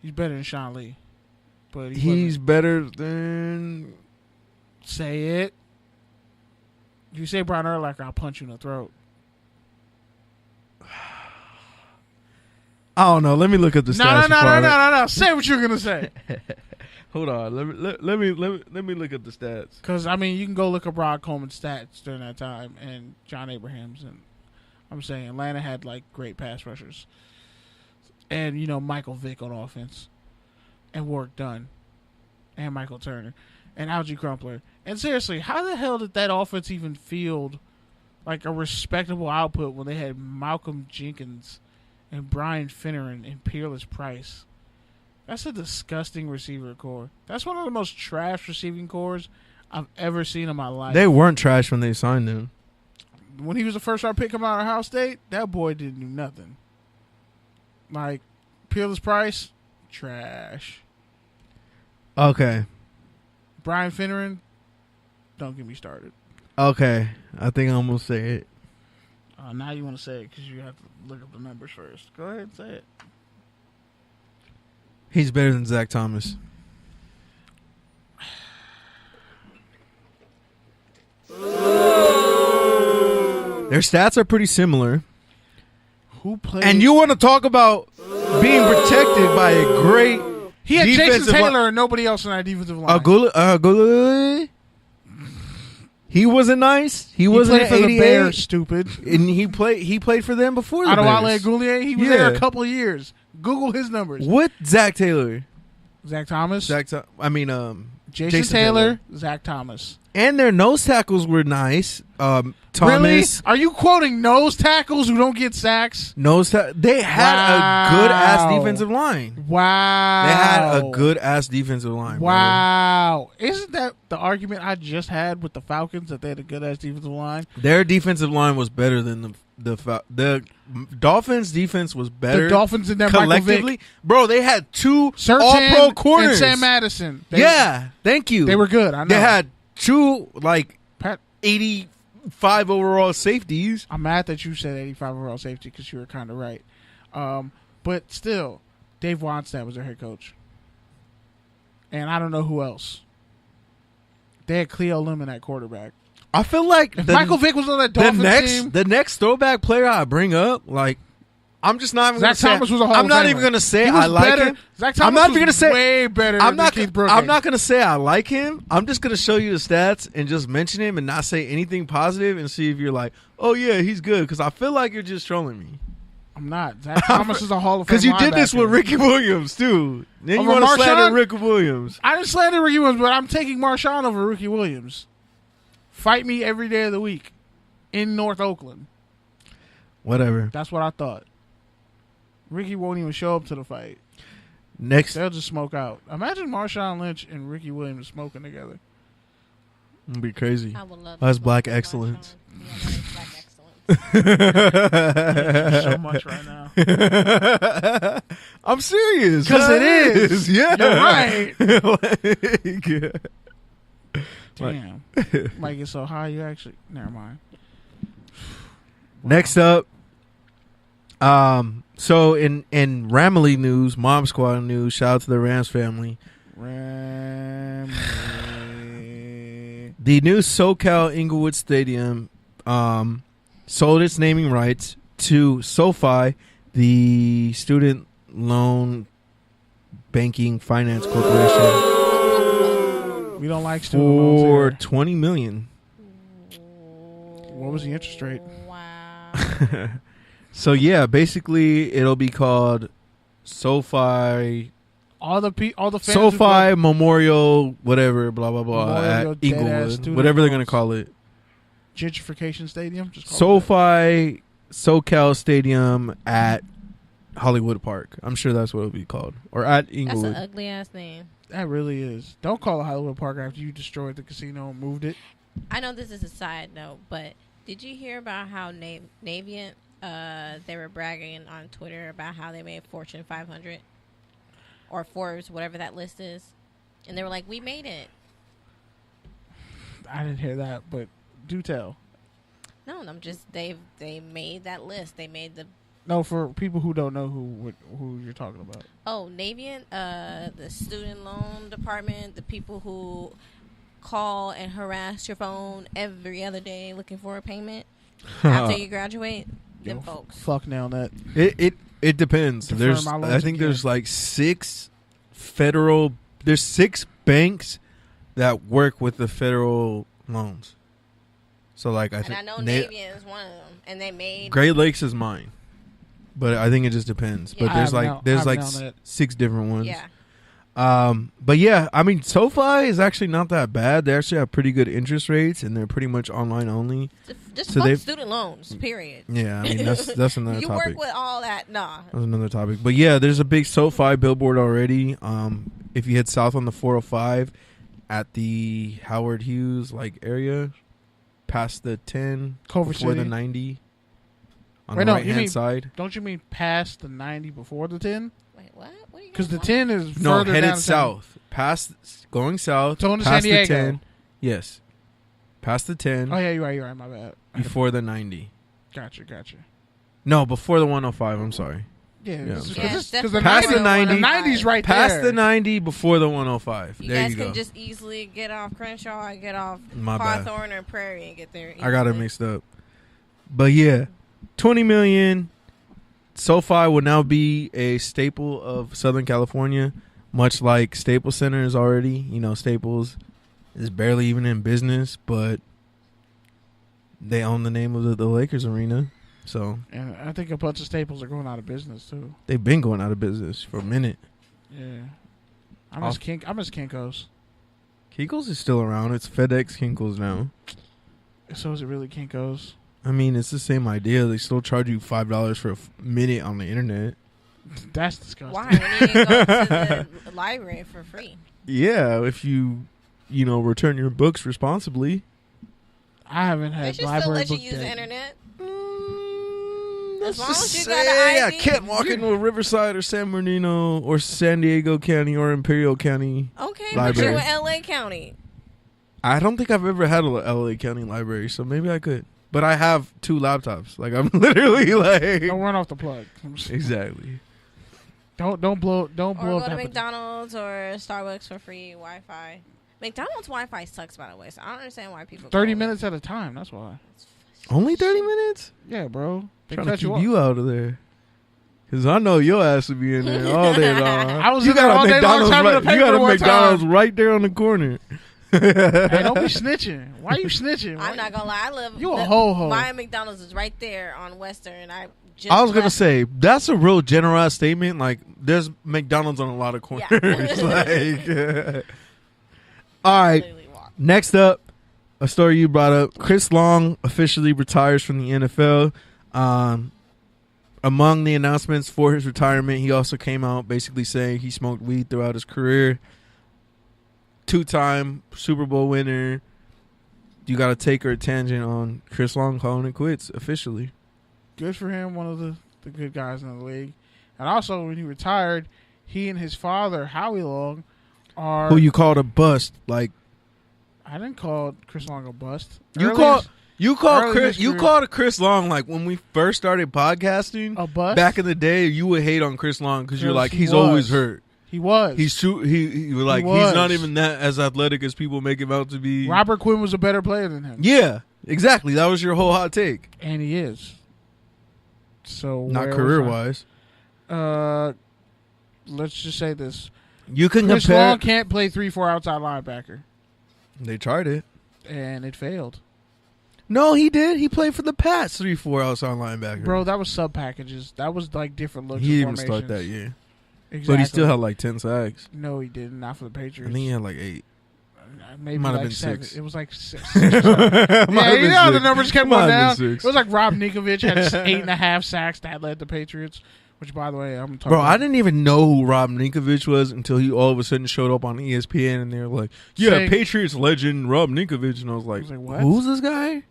He's better than Sean Lee. But he's better than... Say it. If you say Brian Urlacher, I'll punch you in the throat. I don't know. Let me look up the stats. No. Say what you're gonna say. Hold on. Let me look up the stats. Because I mean, you can go look up Rod Coleman's stats during that time and John Abraham's, and I'm saying Atlanta had like great pass rushers, and Michael Vick on offense, and Warwick Dunn, and Michael Turner, and Algie Crumpler. And seriously, how the hell did that offense even field like a respectable output when they had Malcolm Jenkins and Brian Finneran and Peerless Price? That's a disgusting receiver core. That's one of the most trash receiving cores I've ever seen in my life. They weren't trash when they signed him. When he was the first round pick coming out of Ohio State, that boy didn't do nothing. Like, Peerless Price, trash. Okay. Brian Finneran, don't get me started. Okay. I think I'm going to say it. Now you want to say it because you have to look up the numbers first. Go ahead and say it. He's better than Zach Thomas. Their stats are pretty similar. Who played? And you want to talk about being protected by a great He had Jason Taylor and nobody else in that defensive line. He wasn't nice. He wasn't played for the Bears, stupid. And he played for them before the Adewale Bears. Goulier, he was there a couple of years. Google his numbers. With Zach Taylor. Zach Thomas. Jason Taylor, Zach Thomas. And their nose tackles were nice. Thomas. Really? Are you quoting nose tackles who don't get sacks? They had a good ass defensive line. Wow. They had a good ass defensive line. Wow. Bro. Isn't that the argument I just had with the Falcons, that they had a good ass defensive line? Their defensive line was better than the Dolphins' defense was better. The Dolphins in their collectively, bro. They had 2 All-Pro corners. And Sam Madison. Thank you. They were good. I know. They had 2 85 overall safeties. I'm mad that you said 85 overall safety because you were kind of right. But still, Dave Wannstedt was their head coach, and I don't know who else. They had Cleo Lemon at quarterback. I feel like if Michael Vick was on that Dolphins team, the next throwback player I bring up, like, I'm just not even going to say. Thomas was a Hall I'm of not Famer. even going to say I like him. Zach Thomas I'm not even going to say way better than Keith Brooking. I'm not going to say I like him. I'm just going to show you the stats and just mention him and not say anything positive and see if you're like, oh yeah, he's good, because I feel like you're just trolling me. I'm not. Zach Thomas is a Hall of Fame Because you did this with linebacker. Ricky Williams, too. Then you Over want to slander Marshawn? Ricky Williams. I didn't slander Ricky Williams, but I'm taking Marshawn over Ricky Williams. Fight me every day of the week in North Oakland. Whatever. That's what I thought. Ricky won't even show up to the fight. Next. They'll just smoke out. Imagine Marshawn Lynch and Ricky Williams smoking together. It'd be crazy. I would love That's to black smoke with excellence. Marshawn. Yeah, that is black excellence. So much right now. I'm serious. 'Cause it is. Yeah. You're right. Damn. Might get so high you actually... Never mind. Next up, so in Ramley news, Mom Squad news, shout out to the Rams family. Ramley. The new SoCal Inglewood Stadium sold its naming rights to SoFi, the student loan banking finance corporation, We don't like student loans for here. $20 million. What was the interest rate? Wow. So yeah, basically it'll be called SoFi All the fans who SoFi go- Memorial, whatever, blah blah blah, Memorial at dead-ass Inglewood, student whatever they're gonna loans. call it. Gentrification Stadium. Just call it SoFi SoCal Stadium at Hollywood Park. I'm sure that's what it'll be called, or at That's an Inglewood. ugly ass name. that. That really is. Don't call it Hollywood Park after you destroyed the casino and moved it. I know this is a side note, but did you hear about how Navient, they were bragging on Twitter about how they made Fortune 500 or Forbes, whatever that list is, and they were like, "We made it." I didn't hear that, but do tell. No, I'm just they made that list. They made the No, for people who don't know who you're talking about. Navient, the student loan department, the people who call and harass your phone every other day looking for a payment after you graduate. Them folks. Fuck now that. It depends. Confirm There's my loans I think again. there's like 6 banks that work with the federal loans. So like I And think I know Navient is one of them, and they made Great Lakes is mine, but I think it just depends. Yeah. But there's I like have there's now like that. 6 different ones. yeah. But yeah, I mean, SoFi is actually not that bad. They actually have pretty good interest rates, and they're pretty much online only. Just So fuck they've- student loans. Period. Yeah, I mean that's another You topic. work with all that. Nah. That's another topic. But yeah, there's a big SoFi billboard already. If you head south on the 405 at the Howard Hughes area, past the 10, Culver before City. the 90, on Wait, the no, right you hand mean- side. Don't you mean past the 90 before the 10? Wait, what? What are you? Because the guys 10 is No, further headed down south. Going south. So into past San Diego. the 10. Yes. Past the 10, Oh yeah, you're right. My bad. before the 90. Gotcha. No, before the 105. I'm sorry. Yeah, Yeah, because Yeah, it's the definitely Past the before 90. 90's right Past there. the 90, before the 105. You There guys you go. can just easily get off Crenshaw and get off My bad. Hawthorne or Prairie and get there. I got it easily. mixed up. But yeah, $20 million. SoFi will now be a staple of Southern California, much like Staples Center is already. Staples is barely even in business, but they own the name of the Lakers arena. So And I think a bunch of staples are going out of business too. they've been going out of business for a minute. Yeah, I miss Kinko's. Kinko's is still around. It's FedEx Kinko's now. So is it really Kinko's? I mean, it's the same idea. They still charge you $5 for a minute on the internet. That's disgusting. Why? When you can go to the library for free. Yeah, if you return your books responsibly. I haven't They had should still library let you book use the day. internet. Let's long just as you got say an I ID. can't walk into a Riverside or San Bernardino or San Diego County or Imperial County. Okay, Library. but you're in LA County. I don't think I've ever had a LA County library, so maybe I could. But I have 2 laptops. Like I'm literally Don't run off the plug. exactly. Don't blow Or up go to that- McDonald's or Starbucks for free Wi-Fi. McDonald's Wi-Fi sucks, by the way, so I don't understand why people 30 go. minutes at a time. That's why. Only 30 minutes? Yeah, bro. They Trying to cut keep off. you out of there. Because I know your ass would be in there all day long. I was you in there got all a day long McDonald's typing the right, you got paper a one McDonald's time. right there on the corner. Hey, don't be snitching. Why you snitching? I'm not gonna lie. I live. You a ho-ho. My McDonald's is right there on Western. I just I was gonna left. say that's a real generalized statement. Like, there's McDonald's on a lot of corners. Yeah. All right. Literally walked. Next up, a story you brought up. Chris Long officially retires from the NFL. Among the announcements for his retirement, he also came out basically saying he smoked weed throughout his career. 2-time Super Bowl winner. You got to take her tangent on Chris Long calling it quits officially. Good for him, one of the good guys in the league. And also, when he retired, he and his father, Howie Long, are... Who you called a bust. Like, I didn't call Chris Long a bust. You called Chris Long, like, when we first started podcasting a bust? back in the day. You would hate on Chris Long because you're like, he's was. always hurt. He was. He's too. He was like, he's not even that as athletic as people make him out to be. Robert Quinn was a better player than him. Yeah, exactly. That was your whole hot take. And he is. So not career wise. Let's just say this: you can Chris compare. Long can't play 3-4 outside linebacker. They tried it, and it failed. No, he did. He played for the Pats 3-4 outside linebacker. Bro, that was sub packages. That was like different looks. He didn't even start that year. Exactly. But he still had like 10 sacks. No, he didn't. Not for the Patriots. I think he had like 8. Maybe might like have been 7. 6. It was like 6. Yeah, you know how the numbers kept going down. It was like Rob Ninkovich had 8.5 sacks that led the Patriots. Which, by the way, I'm talking. Bro, I didn't even know who Rob Ninkovich was until he all of a sudden showed up on ESPN, and they were like, "Yeah, Patriots legend Rob Ninkovich," and I was like, what? "Who's this guy?"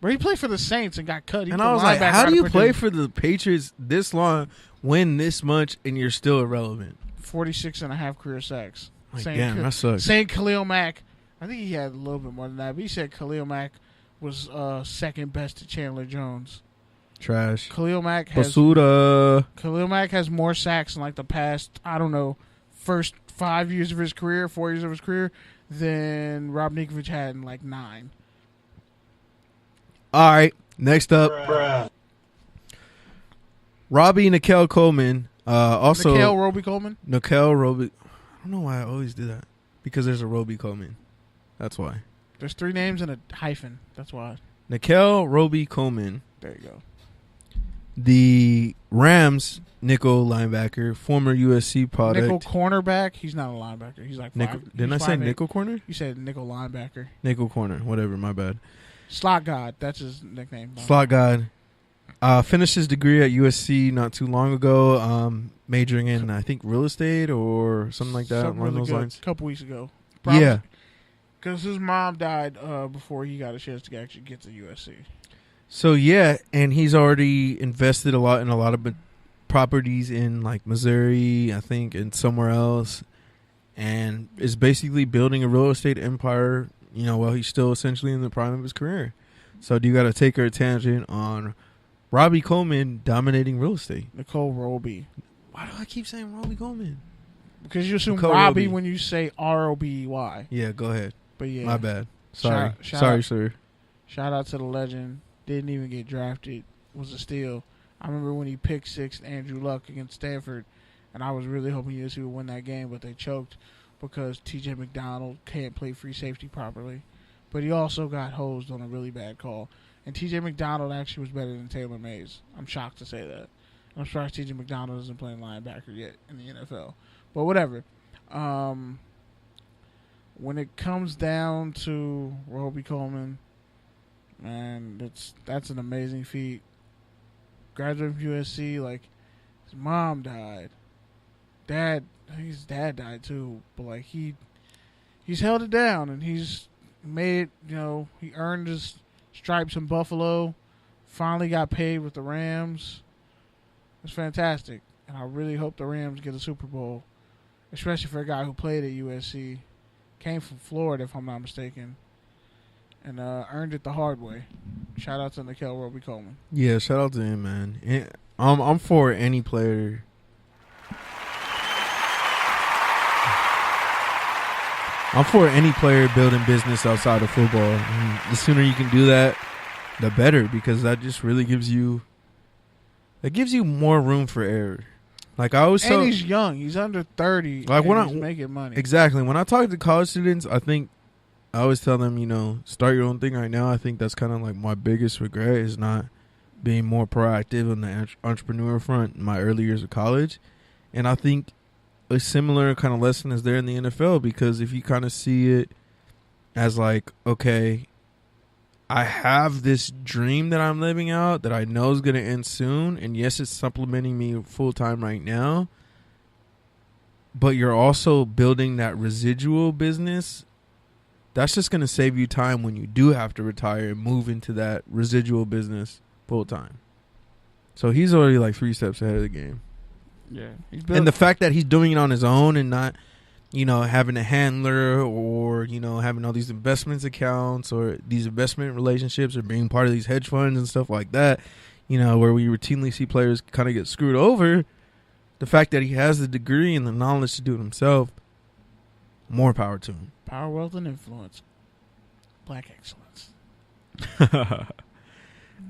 Bro, he played for the Saints and got cut. And I was like, "How do you play for the Patriots this long, win this much, and you're still irrelevant?" 46.5 career sacks. Like, damn, that sucks. Saying Khalil Mack, I think he had a little bit more than that, but he said Khalil Mack was second best to Chandler Jones. Trash. Khalil Mack has more sacks in like the past, I don't know, first 5 years of his career, 4 years of his career, than Rob Ninkovich had in like 9. All right, next up, Robbie Nickel Coleman. Also, Nickel Roby Coleman. Nickel Roby. I don't know why I always do that. Because there's a Roby Coleman. That's why. There's 3 names and a hyphen. That's why. Nickel Roby Coleman. There you go. The Rams nickel linebacker, former USC product. Nickel cornerback. He's not a linebacker. He's like nickel. 5. Didn't I say nickel corner? You said nickel linebacker. Nickel corner. Whatever. My bad. Slot God. That's his nickname. Slot God. Finished his degree at USC not too long ago. Majoring in, I think, real estate or something like that. Something along really those lines. A couple weeks ago. Yeah. Because his mom died before he got a chance to actually get to USC. So, yeah, and he's already invested a lot in a lot of properties in, like, Missouri, I think, and somewhere else, and is basically building a real estate empire, you know, while he's still essentially in the prime of his career. So, do you got to take her tangent on Robbie Coleman dominating real estate? Nicole Roby. Why do I keep saying Robbie Coleman? Because you assume Nicole Robbie Roby. when you say R-O-B-Y. Yeah, go ahead. But yeah. My bad. Sorry. Shout Sorry, out, sir. Shout out to the legend. Didn't even get drafted. Was a steal. I remember when he picked 6 Andrew Luck against Stanford, and I was really hoping USC would win that game, but they choked because T.J. McDonald can't play free safety properly. But he also got hosed on a really bad call. And T.J. McDonald actually was better than Taylor Mays. I'm shocked to say that. I'm surprised T.J. McDonald isn't playing linebacker yet in the NFL. But whatever. When it comes down to Roby Coleman, man, that's an amazing feat. Graduated from USC, like, his mom died. His dad died too, but like he's held it down and he's made, you know, he earned his stripes in Buffalo, finally got paid with the Rams. It's fantastic. And I really hope the Rams get a Super Bowl, especially for a guy who played at USC, came from Florida if I'm not mistaken, and earned it the hard way. Shout out to Nickel Roby Coleman. Yeah, shout out to him, man. I'm for any player. I'm for any player building business outside of football. And the sooner you can do that, the better, because that just really gives you more room for error. Like I always tell, and he's young. He's under 30. Like when he's making money. Exactly. When I talk to college students, I always tell them, you know, start your own thing right now. I think that's kind of like my biggest regret is not being more proactive on the entrepreneur front in my early years of college. And I think a similar kind of lesson is there in the NFL, because if you kind of see it as like, okay, I have this dream that I'm living out that I know is going to end soon. And yes, it's supplementing me full time right now. But you're also building that residual business. That's just going to save you time when you do have to retire and move into that residual business full time. So he's already like 3 steps ahead of the game. Yeah. And the fact that he's doing it on his own and not, you know, having a handler or, you know, having all these investments accounts or these investment relationships or being part of these hedge funds and stuff like that, you know, where we routinely see players kind of get screwed over. The fact that he has the degree and the knowledge to do it himself, more power to him. Power, wealth, and influence. Black excellence.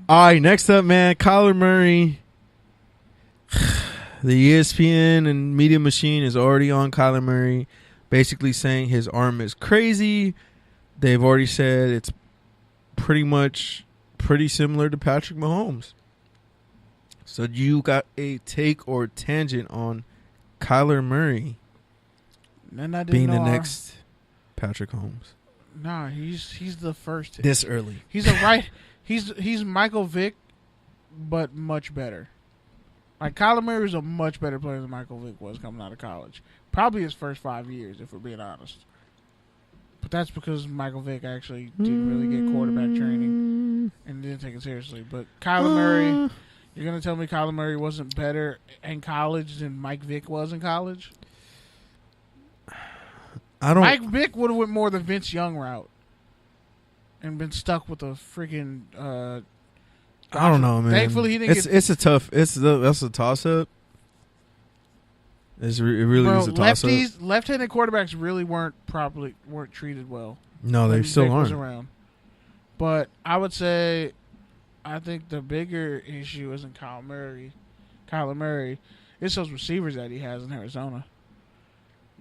All right, next up, man, Kyler Murray. The ESPN and media machine is already on Kyler Murray, basically saying his arm is crazy. They've already said it's pretty similar to Patrick Mahomes. So you got a take or tangent on Kyler Murray being the next Patrick Mahomes? Nah, he's the first. This early. He's he's Michael Vick, but much better. Like, Kyler Murray is a much better player than Michael Vick was coming out of college. Probably his first 5 years, if we're being honest. But that's because Michael Vick actually didn't really get quarterback training and didn't take it seriously. But Kyler Murray, you're going to tell me Kyler Murray wasn't better in college than Mike Vick was in college? Mike Vick would have went more the Vince Young route and been stuck with a freaking... I don't know, man. Thankfully, he didn't It's a tough... That's a toss-up. It really is a toss-up. Left-handed quarterbacks really weren't treated well. No, they still aren't. Around. But I would say, I think the bigger issue isn't Kyler Murray. It's those receivers that he has in Arizona.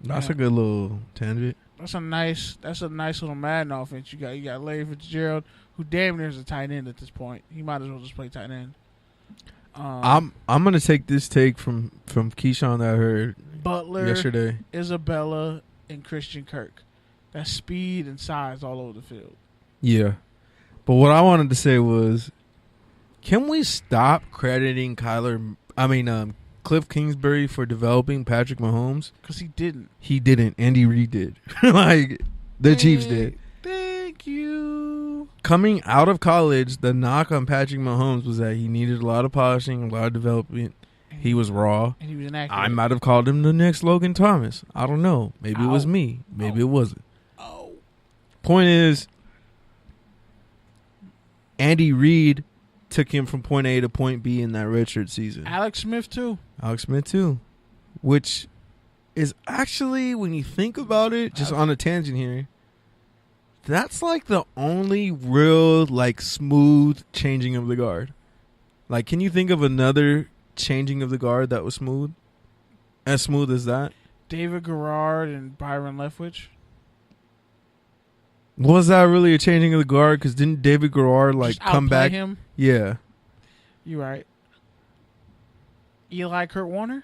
That's a good little tangent. That's a nice little Madden offense. You got Larry Fitzgerald, who damn near is a tight end at this point. He might as well just play tight end. I'm gonna take this take from Keyshawn that I heard Butler yesterday. Isabella and Christian Kirk. That's speed and size all over the field. Yeah, but what I wanted to say was, can we stop crediting Cliff Kingsbury for developing Patrick Mahomes? Because he didn't. He didn't. Andy Reid did. Like the Chiefs did. Thank you. Coming out of college, the knock on Patrick Mahomes was that he needed a lot of polishing, a lot of development. He was raw. And he was inaccurate. I might have called him the next Logan Thomas. I don't know. Maybe it was me. Maybe it wasn't. Point is, Andy Reid took him from point A to point B in that redshirt season. Alex Smith too. Which is actually, when you think about it, just on a tangent here, that's like the only real like smooth changing of the guard. Like, can you think of another changing of the guard that was smooth? As smooth as that? David Garrard and Byron Leftwich. Was that really a changing of the guard? Because didn't David Garrard like just come back? Him? Yeah. You right. Eli Kurt Warner?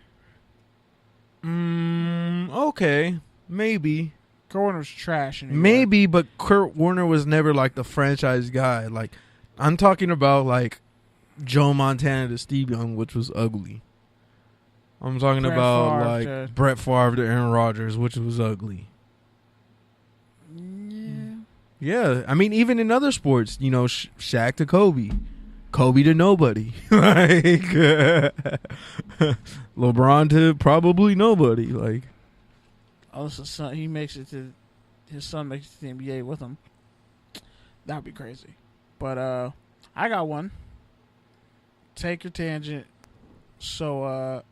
Okay. Maybe. Kurt Warner was trash. Maybe, but Kurt Warner was never like the franchise guy. Like, I'm talking about like Joe Montana to Steve Young, which was ugly. I'm talking about like Brett Favre to Aaron Rodgers, which was ugly. Yeah. I mean, even in other sports, you know, Shaq to Kobe. Kobe to nobody. Like, LeBron to probably nobody. Like, unless his son makes it to the NBA with him. That'd be crazy. But I got one. Take your tangent. So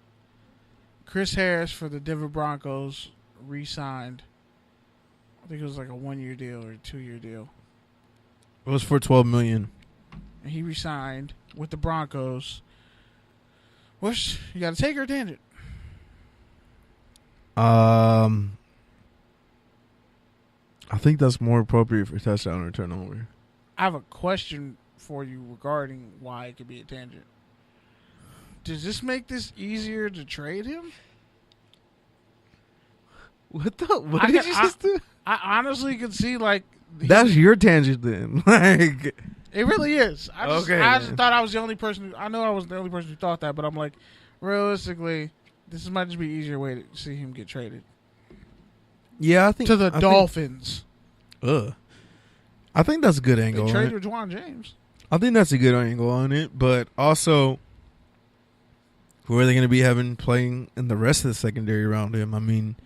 Chris Harris for the Denver Broncos re-signed. I think it was like a 1-year deal or a 2-year deal. it was for $12 million. And he re-signed with the Broncos. Which, you got to take or tangent? I think that's more appropriate for touchdown or turnover. I have a question for you regarding why it could be a tangent. Does this make this easier to trade him? What did you just do? I honestly could see like That's your tangent then. Like it really is. I just Okay. thought I was the only person. I know I was the only person who thought that, but I'm like, realistically, this might just be an easier way to see him get traded yeah, I think to the I Dolphins. I think that's a good They angle. on traded it. Juwan James. I think that's a good angle on it, but also, who are they going to be having playing in the rest of the secondary around him? I mean,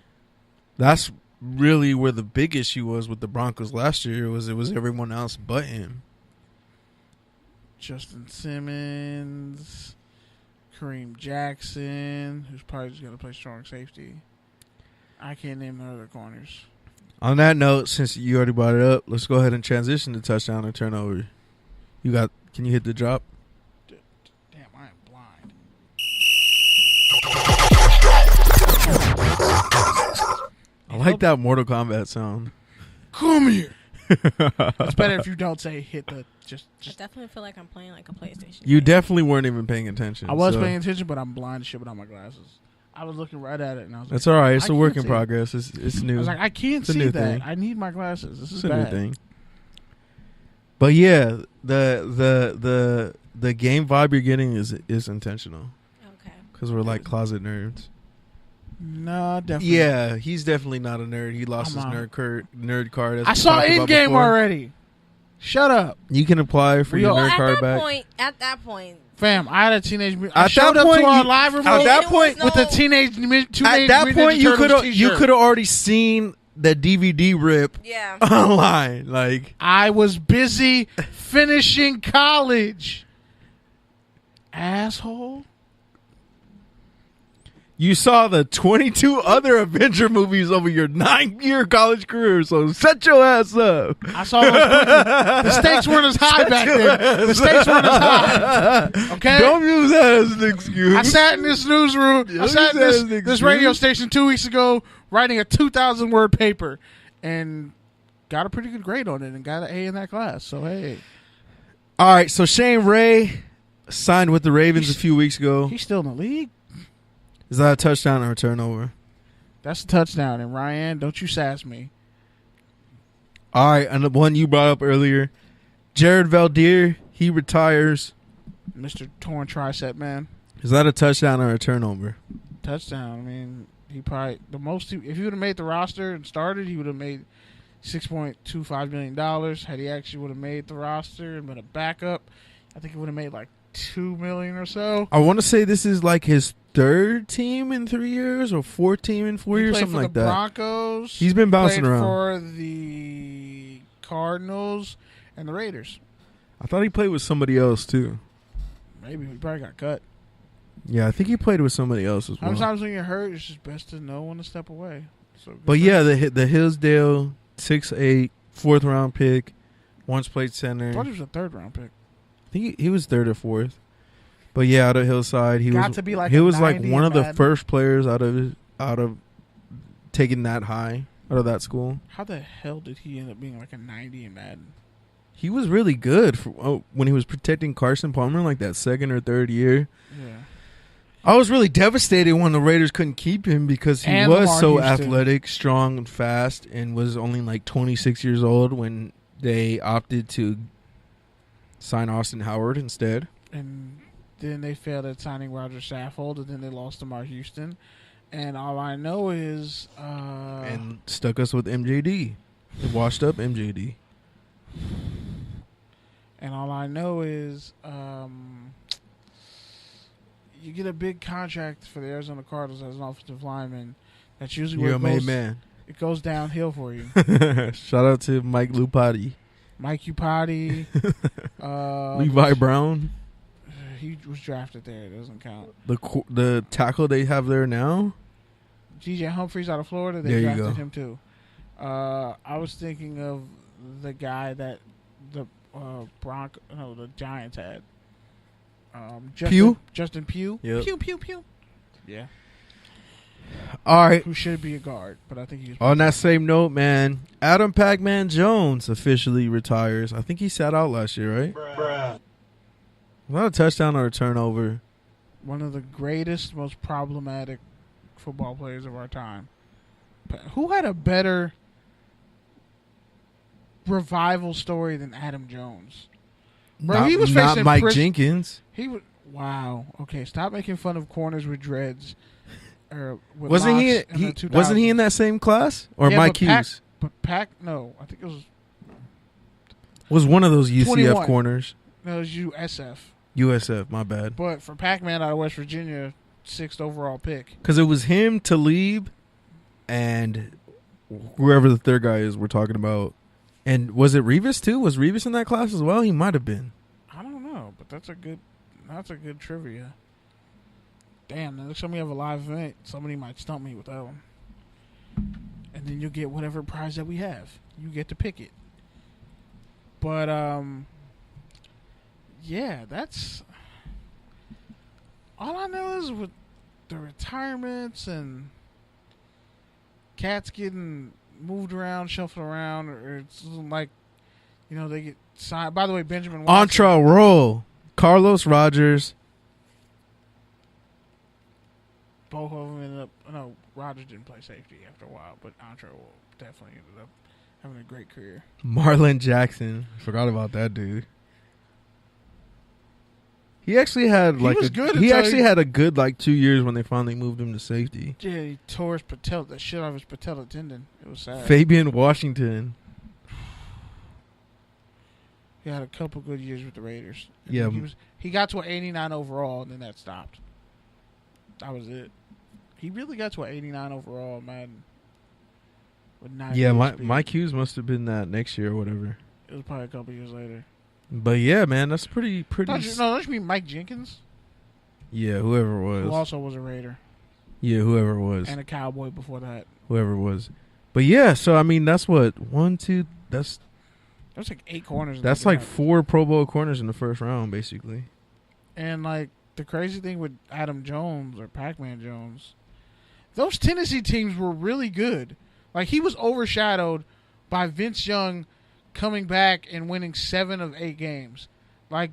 that's really where the big issue was with the Broncos last year. It was everyone else but him. Justin Simmons, Kareem Jackson, who's probably just going to play strong safety. I can't name the other corners. On that note, since you already brought it up, let's go ahead and transition to touchdown and turnover. Can you hit the drop? Damn, I am blind. I like that Mortal Kombat sound. Come here. It's better if you don't say hit the just. I definitely feel like I'm playing like a PlayStation. You game. definitely weren't even paying attention. I was so paying attention, but I'm blind as shit without my glasses. I was looking right at it, and I was like, That's all right. It's I a work can't in see. progress. It's new. I was like, I can't It's a see new that. thing. I need my glasses. This is It's a new bad. thing. But yeah, the game vibe you're getting is intentional Okay. because we're like closet nerds. No, definitely. Yeah, he's definitely not a nerd. He lost his I'm nerd card. As I we saw talked in about game before. already. Shut up, You can apply for We your all- nerd At card that back. point, at that point, fam. I had a teenage. I At showed that up point, to our you- live at remote that point- with the teenage. At that point, you could have already seen the DVD rip yeah. online. Like I was busy finishing college. Asshole. you saw the 22 other Avenger movies over your 9-year college career, so shut your ass up. I saw those movies. The stakes weren't as high back then. The stakes weren't as high. Okay? Don't use that as an excuse. I sat in this newsroom. I Don't sat in use that as an this excuse. radio station 2 weeks ago writing a 2,000-word paper and got a pretty good grade on it and got an A in that class. So, hey. All right, so Shane Ray signed with the Ravens a few weeks ago. He's still in the league. Is that a touchdown or a turnover? That's a touchdown. And, Ryan, don't you sass me. All right, and the one you brought up earlier, Jared Valdir, he retires. Mr. Torn Tricep, man. Is that a touchdown or a turnover? Touchdown. I mean, he probably the most. If he would have made the roster and started, he would have made $6.25 million. Had he actually would have made the roster and been a backup, I think he would have made like $2 million or so. I want to say this is like his third team in 3 years or fourth team in 4 He years, played something for like the that. Broncos. He's been bouncing played around. for the Cardinals and the Raiders. I thought he played with somebody else too. Maybe he probably got cut. Yeah, I think he played with somebody else as well. Sometimes when you're hurt, it's just best to know when to step away. So, But yeah, the Hillsdale 6'8", 4th round pick, once played center. I thought he was a third-round pick. I think he was third or fourth. But yeah, out of Hillside, he Got was to be like he a was like 90 one in of the Madden. first players out of taking that high out of that school. How the hell did he end up being like a 90 in Madden? He was really good when he was protecting Carson Palmer like that second or third year. Yeah. I was really devastated when the Raiders couldn't keep him because he And was Lamar so Houston. athletic, strong, and fast, and was only like 26 years old when they opted to sign Austin Howard instead. And then they failed at signing Roger Saffold, and then they lost to Mark Houston. And all I know is... and stuck us with MJD. The washed up MJD. And all I know is you get a big contract for the Arizona Cardinals as an offensive lineman. That's usually You're a where made man. it goes downhill for you. Shout out to Mike Lupati. Mike Upati. Levi Brown. He was drafted there. It doesn't count. The tackle they have there now. DJ Humphries out of Florida. There They you drafted go. him too. I was thinking of the guy that the the Giants had. Pugh? Justin Pugh. Yep. Pew. Yeah. All right. who should be a guard, but I think he's On that same note, man, Adam Pac-Man Jones officially retires. I think he sat out last year, right? Bruh. Not a touchdown or a turnover. one of the greatest, most problematic football players of our time. Who had a better revival story than Adam Jones? Bro, he was not facing Mike Jenkins. He was wow. Okay, stop making fun of corners with dreads. Or with Wasn't he? locks in the 2000s. Wasn't he in that same class or Yeah, Mike but Pac- Hughes? But Pac, no, I think it Was one of those UCF 21. corners? was USF. USF, my bad. But for Pac-Man out of West Virginia, 6th overall pick. Because it was him, Talib, and whoever the third guy is we're talking about. And was it Revis too? Was Revis in that class as well? He might have been. I don't know, but that's a good trivia. Damn, next time we have a live event, somebody might stump me with that one. And then you'll get whatever prize that we have. You get to pick it. But yeah, that's all I know is with the retirements and cats getting moved around, shuffled around, or it's like, they get signed. By the way, Benjamin Watson. Entra roll. Carlos Rogers. Both of them ended up. No, Rogers didn't play safety after a while, but Entre definitely ended up having a great career. Marlon Jackson. Forgot about that dude. He actually had had a good 2 years when they finally moved him to safety. Yeah, he tore his patella, the shit out of his patella tendon. It was sad. Fabian Washington. He had a couple good years with the Raiders. Yeah. He got to an 89 overall, and then that stopped. That was it. He really got to an 89 overall, man. With 9 Yeah, years speed. Mike Hughes must have been that next year or whatever. It was probably a couple years later. But yeah, man, that's pretty. Don't you mean Mike Jenkins? Yeah, whoever it was. Who also was a Raider. Yeah, whoever it was. And a Cowboy before that. Whoever it was. But yeah, so I mean, that's what 1, 2. That's 8 corners. That's 4 Pro Bowl corners in the first round, basically. And the crazy thing with Adam Jones or Pac-Man Jones, those Tennessee teams were really good. He was overshadowed by Vince Young coming back and winning 7 of 8 games.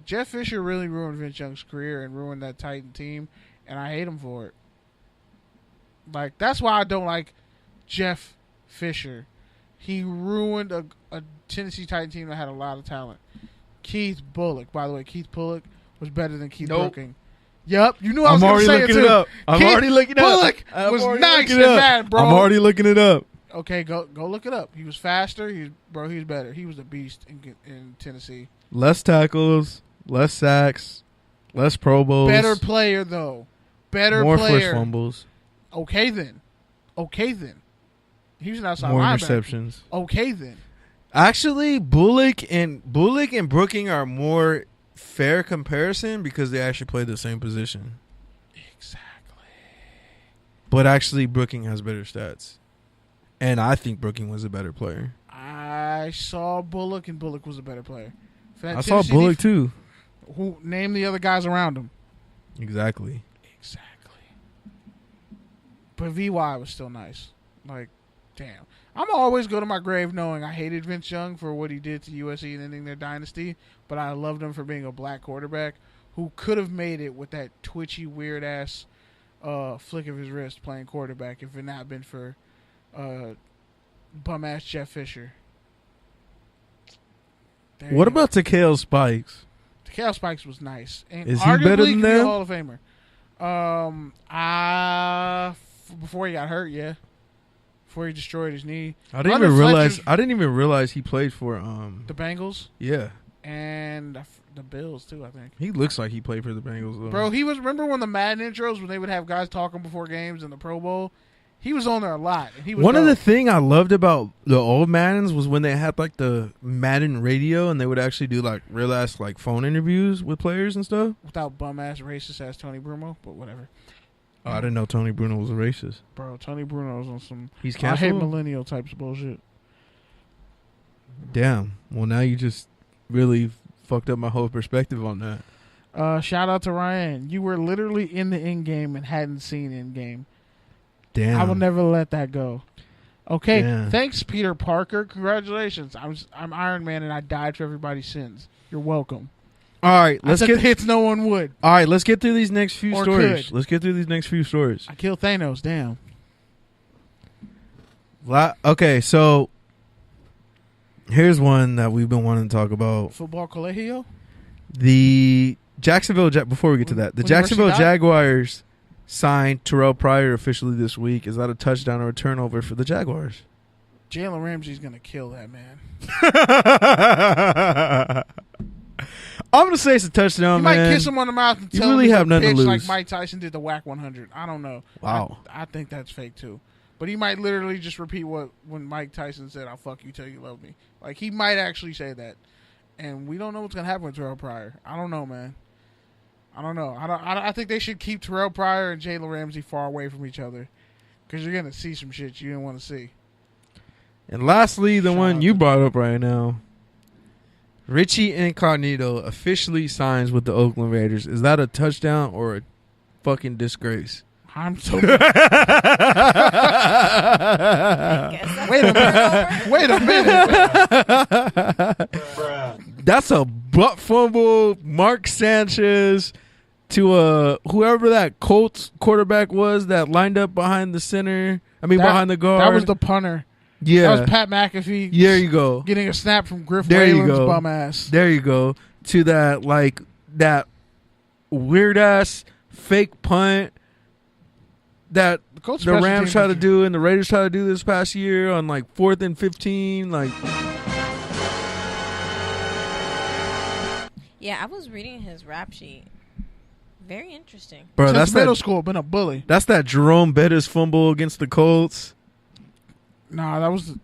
Jeff Fisher really ruined Vince Young's career and ruined that Titan team, and I hate him for it. That's why I don't like Jeff Fisher. He ruined a Tennessee Titan team that had a lot of talent. Keith Bullock, by the way, Keith Bullock was better than Keith Brooking. Yep, you knew I was going to say it too. I'm already looking it up. Bullock was nice and bad, bro. I'm already looking it up. Okay, go look it up. He was faster. He was better. He was a beast in Tennessee. Less tackles, less sacks, less Pro Bowls. Better player though. More forced fumbles. Okay then. He was an outside more linebacker. interceptions. Okay then. Actually, Bullock and Brooking are more fair comparison because they actually play the same position. Exactly. But actually, Brooking has better stats. And I think Brooking was a better player. I saw Bullock, and Bullock was a better player. I saw Bullock too. Who name the other guys around him? Exactly. But VY was still nice. Damn. I'm always go to my grave knowing I hated Vince Young for what he did to USC and ending their dynasty, but I loved him for being a black quarterback who could have made it with that twitchy, weird ass flick of his wrist playing quarterback if it not been for bum ass Jeff Fisher. What about Takeo Spikes? Takeo Spikes was nice. And is he better than them? Hall of Famer. Before he got hurt, yeah. Before he destroyed his knee. I didn't even realize he played for the Bengals. Yeah. And the Bills too, I think. He looks like he played for the Bengals though. Bro, remember when the Madden intros when they would have guys talking before games in the Pro Bowl? He was on there a lot. And he was One of the thing I loved about the old Maddens was when they had the Madden radio and they would actually do real ass phone interviews with players and stuff. Without bum ass racist ass Tony Bruno, but whatever. Oh, I didn't know Tony Bruno was a racist. Bro, Tony Bruno's on some He's canceled? I hate millennial types of bullshit. Damn. Well, now you just really fucked up my whole perspective on that. Shout out to Ryan. You were literally in the end game and hadn't seen end game. Damn. I will never let that go. Okay, Damn. thanks, Peter Parker. Congratulations. I'm Iron Man, and I died for everybody's sins. You're welcome. All right, Let's get hits no one would. All right, let's get through these next few Or stories. could. Let's get through these next few stories. I killed Thanos. Damn. Okay, so here's one that we've been wanting to talk about. Football Colegio? The Jacksonville, before we get to that, the Jacksonville Universidad? Jaguars signed Terrell Pryor officially this week. Is that a touchdown or a turnover for the Jaguars? Jalen Ramsey's going to kill that man. I'm going to say it's a touchdown, You man. might kiss him on the mouth and You tell really him have he's a nothing to bitch lose. like Mike Tyson did the WAC 100. I don't know. Wow. I think that's fake, too. But he might literally just repeat when Mike Tyson said, "I'll fuck you till you love me." Like, he might actually say that. And we don't know what's going to happen with Terrell Pryor. I don't know, man. I don't know. I think they should keep Terrell Pryor and Jalen Ramsey far away from each other. Because you're going to see some shit you didn't want to see. And lastly, the Shout one out you to- brought up right now. Richie Incognito officially signs with the Oakland Raiders. Is that a touchdown or a fucking disgrace? I'm so... I guess that's Wait a minute. Wait a minute. That's a butt fumble. Mark Sanchez to whoever that Colts quarterback was that lined up behind the center. Behind the guard. That was the punter. yeah. That was Pat McAfee. There you go. Getting a snap from Griff There you Whalen's go. bum ass. There you go. To that weird ass fake punt that The Colts the special Rams teams try to was- do and the Raiders try to do this past year on 4th and 15. Yeah, I was reading his rap sheet. Very interesting. Bro, Since that's middle that. school, been a bully. That's that Jerome Bettis fumble against the Colts. Nah, that was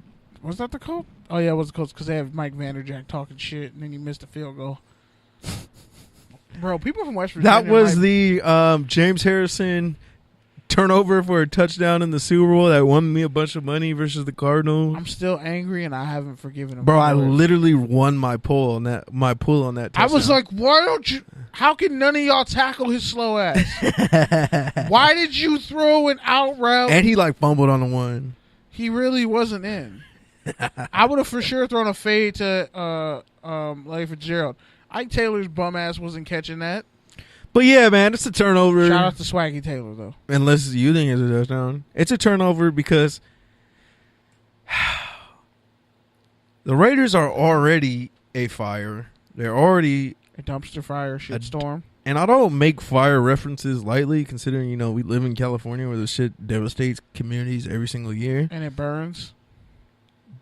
that the Colts? Oh yeah, it was the Colts because they have Mike Vanderjagt talking shit, and then he missed a field goal. Bro, people from West Virginia. That was might- the James Harrison turnover for a touchdown in the Super Bowl that won me a bunch of money versus the Cardinals. I'm still angry, and I haven't forgiven him. Bro, I for it. literally won my pull on that. I was like, why don't you? How can none of y'all tackle his slow ass? Why did you throw an out route? and he fumbled on the one. He really wasn't in. I would have for sure thrown a fade to Larry Fitzgerald. Ike Taylor's bum ass wasn't catching that. But yeah, man, it's a turnover. Shout out to Swaggy Taylor though. Unless you think it's a touchdown. It's a turnover because the Raiders are already a fire. They're already, A dumpster fire shitstorm. and I don't make fire references lightly considering, we live in California where the shit devastates communities every single year. And it burns.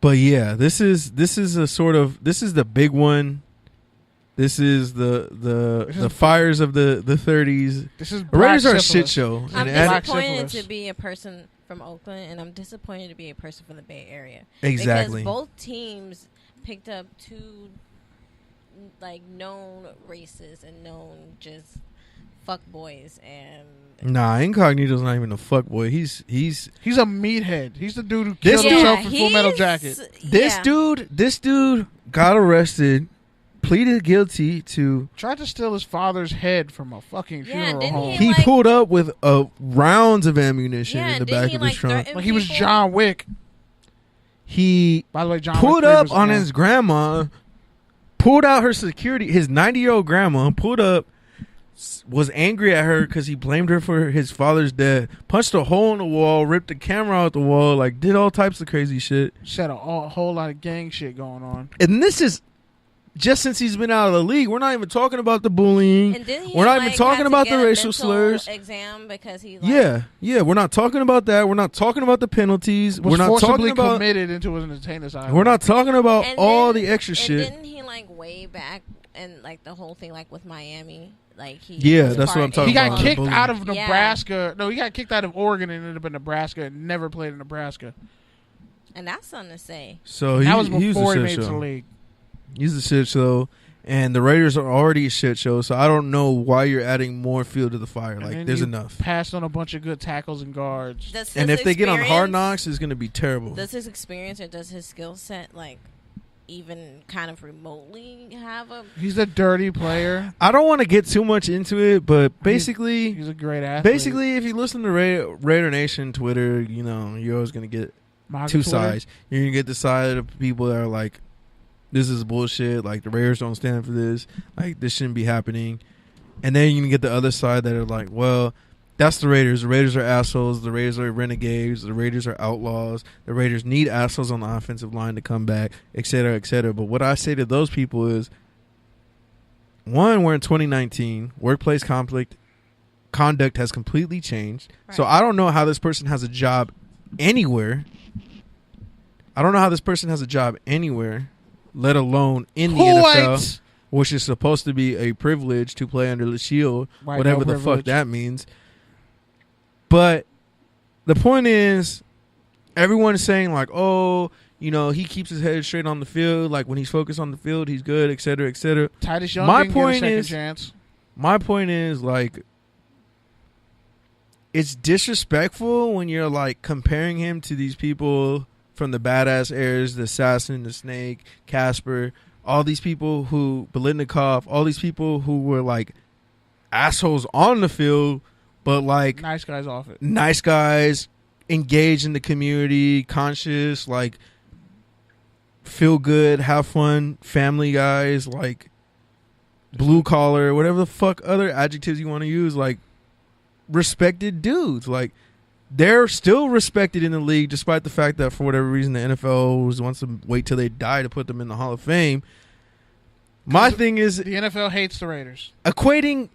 But yeah, this is the big one. This is the fires of the 30s. This is The Raiders are a syphilis. shit show. I'm And Black disappointed syphilis. to be a person from Oakland, and I'm disappointed to be a person from the Bay Area. Exactly. Because both teams picked up two known races and known just fuck boys, and Nah, Incognito's not even a fuckboy. He's He's a meathead. He's the dude who This killed dude- himself in Full Metal Jacket. this dude got arrested, pleaded guilty to. Tried to steal his father's head from a fucking Yeah, funeral didn't home. He pulled up with rounds of ammunition Yeah, in the didn't back he, of his trunk. threaten Like he was people? John Wick. He By the way, John pulled Wick 3 up was- on yeah. his grandma, pulled out her security. His 90-year-old grandma pulled up, was angry at her because he blamed her for his father's death. Punched a hole in the wall, ripped the camera out the wall, did all types of crazy shit. Said a whole lot of gang shit going on. And this is just since he's been out of the league. We're not even talking about the bullying. And didn't he, We're not even talking had to about get the a racial mental slurs. exam because he Yeah, we're not talking about that. We're not talking about the penalties. Was We're not forcibly talking about. committed into an entertainer asylum. We're not talking about And all then- the extra and shit. Didn't he way back and the whole thing with Miami? He Yeah, was that's what part I'm talking He got about. kicked Bullying. out of Yeah. Nebraska. No, he got kicked out of Oregon and ended up in Nebraska and never played in Nebraska. and that's something to say. So That was he's before a he shit made it to the show. league. He's a shit show, and the Raiders are already a shit show. So I don't know why you're adding more fuel to the fire. And then There's you enough. Passed on a bunch of good tackles and guards. Does And his if they get on Hard experience- Knocks, it's gonna be terrible. does his experience or does his skill set even kind of remotely have a. He's a dirty player. I don't want to get too much into it, but basically, he's a great athlete. Basically, if you listen to Raider Nation Twitter, you know you're always gonna get Maga two Twitter. sides. You're gonna get the side of people that are like, "This is bullshit." Like the Raiders don't stand for this. Like this shouldn't be happening. And then you can get the other side that are like, "Well, that's the Raiders. The Raiders are assholes. The Raiders are renegades. The Raiders are outlaws. The Raiders need assholes on the offensive line to come back, et cetera, et cetera." But what I say to those people is, one, we're in 2019. Workplace conduct has completely changed. Right. So I don't know how this person has a job anywhere. Let alone in the NFL, which is supposed to be a privilege to play under the shield, whatever the fuck that means. But the point is, everyone's saying like, oh, you know, he keeps his head straight on the field. Like when he's focused on the field, he's good, et cetera, et cetera. Titus Young didn't get a second chance. My point is, like, it's disrespectful when you're like comparing him to these people from the Badass Airs, the Assassin, the Snake, Casper, all these people who, Biletnikoff, all these people who were like assholes on the field, but like nice guys off it. Nice guys, engaged in the community, conscious, like feel good, have fun, family guys, like blue collar, whatever the fuck other adjectives you want to use, like respected dudes. Like they're still respected in the league despite the fact that for whatever reason the NFL wants to wait till they die to put them in the Hall of Fame. My thing is, the NFL hates the Raiders. Equating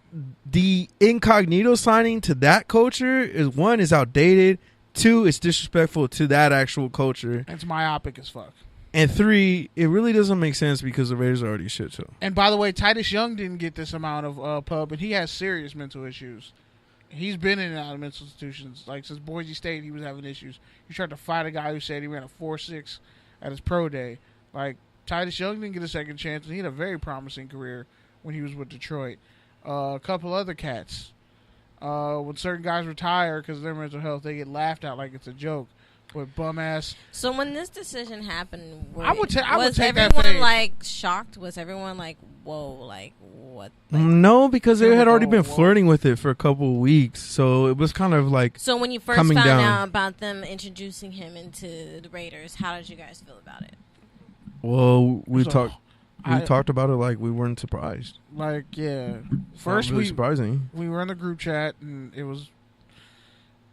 the incognito signing to that culture is, one, is outdated. Two, it's disrespectful to that actual culture. It's myopic as fuck. And three, it really doesn't make sense because the Raiders are already shit show. And by the way, Titus Young didn't get this amount of pub, and he has serious mental issues. He's been in and out of mental institutions. Like since Boise State, he was having issues. He tried to fight a guy who said he ran a 4.6 at his pro day. Like Titus Young didn't get a second chance, and he had a very promising career when he was with Detroit. A couple other cats. When certain guys retire because of their mental health, they get laughed at like it's a joke. With bum ass. So when this decision happened, I would take was that everyone fade. like shocked? Was everyone like, "Whoa, like what?" Like, no, because they had already been flirting with it for a couple of weeks, so it was kind of like. So when you first found out about them introducing him into the Raiders, how did you guys feel about it? Well, we talked about it like we weren't surprised. Like, yeah, first really surprising. We were in the group chat and it was.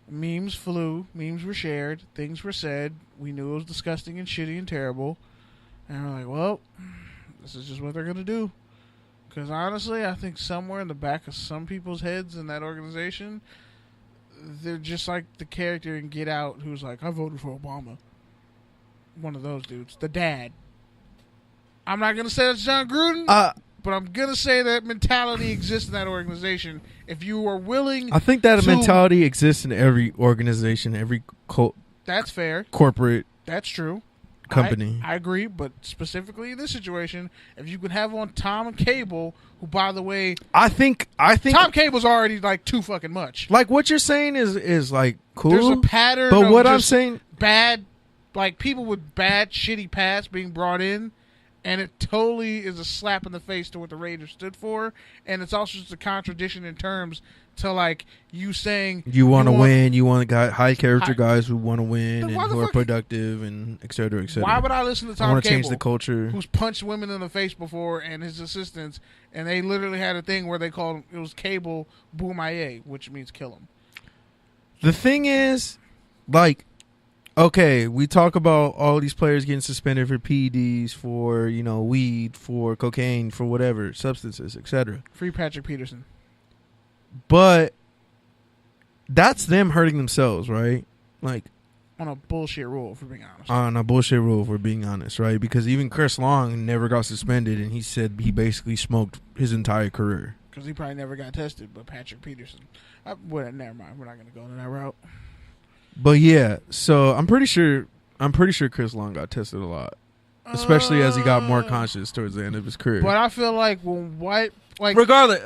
Memes flew. Memes were shared. Things were said. We knew it was disgusting and shitty and terrible. And we're like, well, this is just what they're going to do. Because honestly, I think somewhere in the back of some people's heads in that organization, they're just like the character in Get Out who's like, I voted for Obama. One of those dudes. The dad. I'm not going to say that's John Gruden. But I'm going to say that mentality exists in that organization. If you are willing I think that mentality exists in every organization, every that's fair. Corporate. That's true. Company. I agree, but specifically in this situation, if you could have on Tom Cable, who, by the way... I think Tom Cable's already, like, too fucking much. Like, what you're saying is like, cool. There's a pattern but of what I'm saying... bad, like, people with bad, shitty past being brought in. And it totally is a slap in the face to what the Raiders stood for. And it's also just a contradiction in terms to, like, you saying... You want to win. You want high character guys who want to win and who are productive and et cetera, et cetera. Why would I listen to Tom Cable? I want to change the culture. Who's punched women in the face before and his assistants. And they literally had a thing where they called him... It was Cable Boomaye, which means kill him. The thing is, like... Okay, we talk about all these players getting suspended for PEDs, for, you know, weed, for cocaine, for whatever, substances, etc. Free Patrick Peterson. But that's them hurting themselves, right? Like on a bullshit rule, if we're being honest. On a bullshit rule, if we're being honest, right? Because even Chris Long never got suspended, and he said he basically smoked his entire career. Because he probably never got tested, but Patrick Peterson. Well, never mind. We're not going to go down that route. But yeah, so I'm pretty sure Chris Long got tested a lot, especially as he got more conscious towards the end of his career. But I feel like regardless,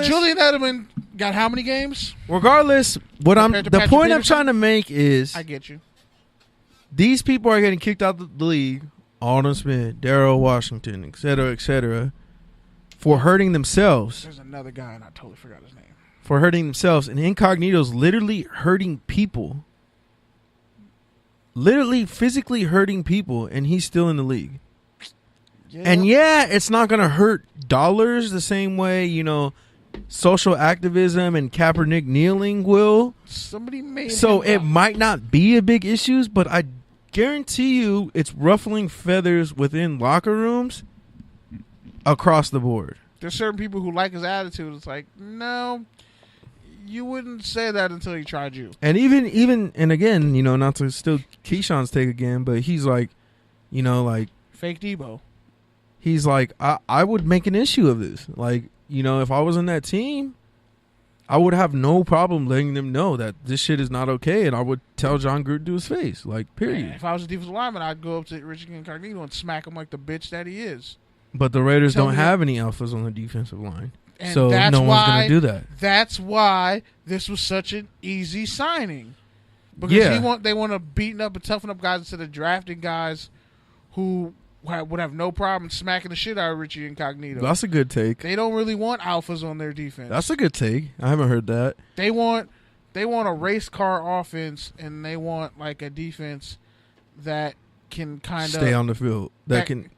Julian Edelman got how many games? Regardless, the point I'm trying to make is, I get you. These people are getting kicked out of the league Alden Smith, Darrell Washington, et cetera, for hurting themselves. There's another guy, and I totally forgot his name. For hurting themselves. And Incognito's literally hurting people. Literally physically hurting people, and he's still in the league. Yeah. And yeah, it's not going to hurt dollars the same way, social activism and Kaepernick kneeling will. Somebody made So him it might not be a big issue, but I guarantee you it's ruffling feathers within locker rooms across the board. There's certain people who like his attitude. It's like, no, you wouldn't say that until he tried you. And even and again, not to steal Keyshawn's take again, but he's like, Fake Debo. He's like, I would make an issue of this. Like, if I was on that team, I would have no problem letting them know that this shit is not okay, and I would tell John Gruden to his face, like, period. Man, if I was a defensive lineman, I'd go up to Richard Incognito and smack him like the bitch that he is. But the Raiders don't have any alphas on the defensive line, And so no one's going to do that. That's why this was such an easy signing. Because they want to beaten up and toughen up guys instead of drafting guys who would have no problem smacking the shit out of Richie Incognito. That's a good take. They don't really want alphas on their defense. That's a good take. I haven't heard that. They want a race car offense, and they want like a defense that can kind of stay on the field. That can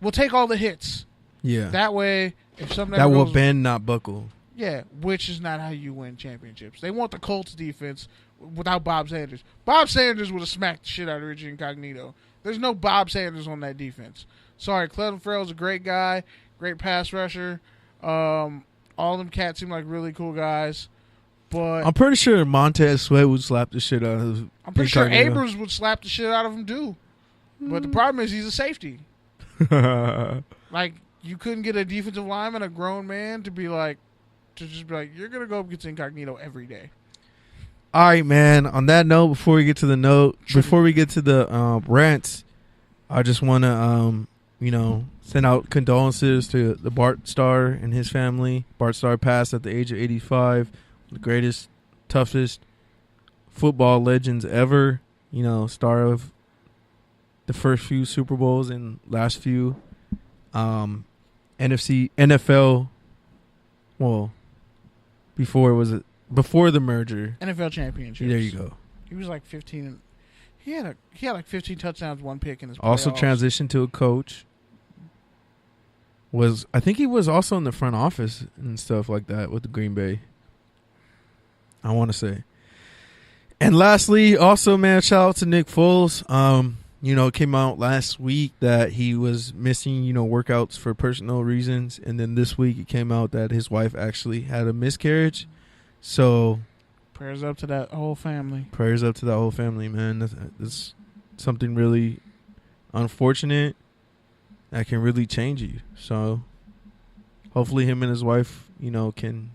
will take all the hits. Yeah. That way, if something that will bend, not buckle. Yeah, which is not how you win championships. They want the Colts defense without Bob Sanders. Bob Sanders would have smacked the shit out of Richie Incognito. There's no Bob Sanders on that defense. Sorry, Clelin Ferrell's a great guy, great pass rusher. All them cats seem like really cool guys. But I'm pretty sure Montez Sweat would slap the shit out of I'm pretty sure Abrams would slap the shit out of him too. But the problem is he's a safety. Like, you couldn't get a defensive lineman, a grown man, to just be like, you're going to go up against Incognito every day. All right, man. On that note, before we get to the rants, I just want to, send out condolences to the Bart Starr and his family. Bart Starr passed at the age of 85. The greatest, toughest football legends ever. Star of the first few Super Bowls and last few. NFL. Well, before the merger. NFL championships. There you go. He was like 15. And he had like 15 touchdowns, 1 pick in his playoffs. Also transitioned to a coach. I think he was also in the front office and stuff like that with the Green Bay. I want to say. And lastly, also, man, shout out to Nick Foles. It came out last week that he was missing, workouts for personal reasons. And then this week it came out that his wife actually had a miscarriage. So prayers up to that whole family. Prayers up to that whole family, man. That's something really unfortunate that can really change you. So hopefully him and his wife, can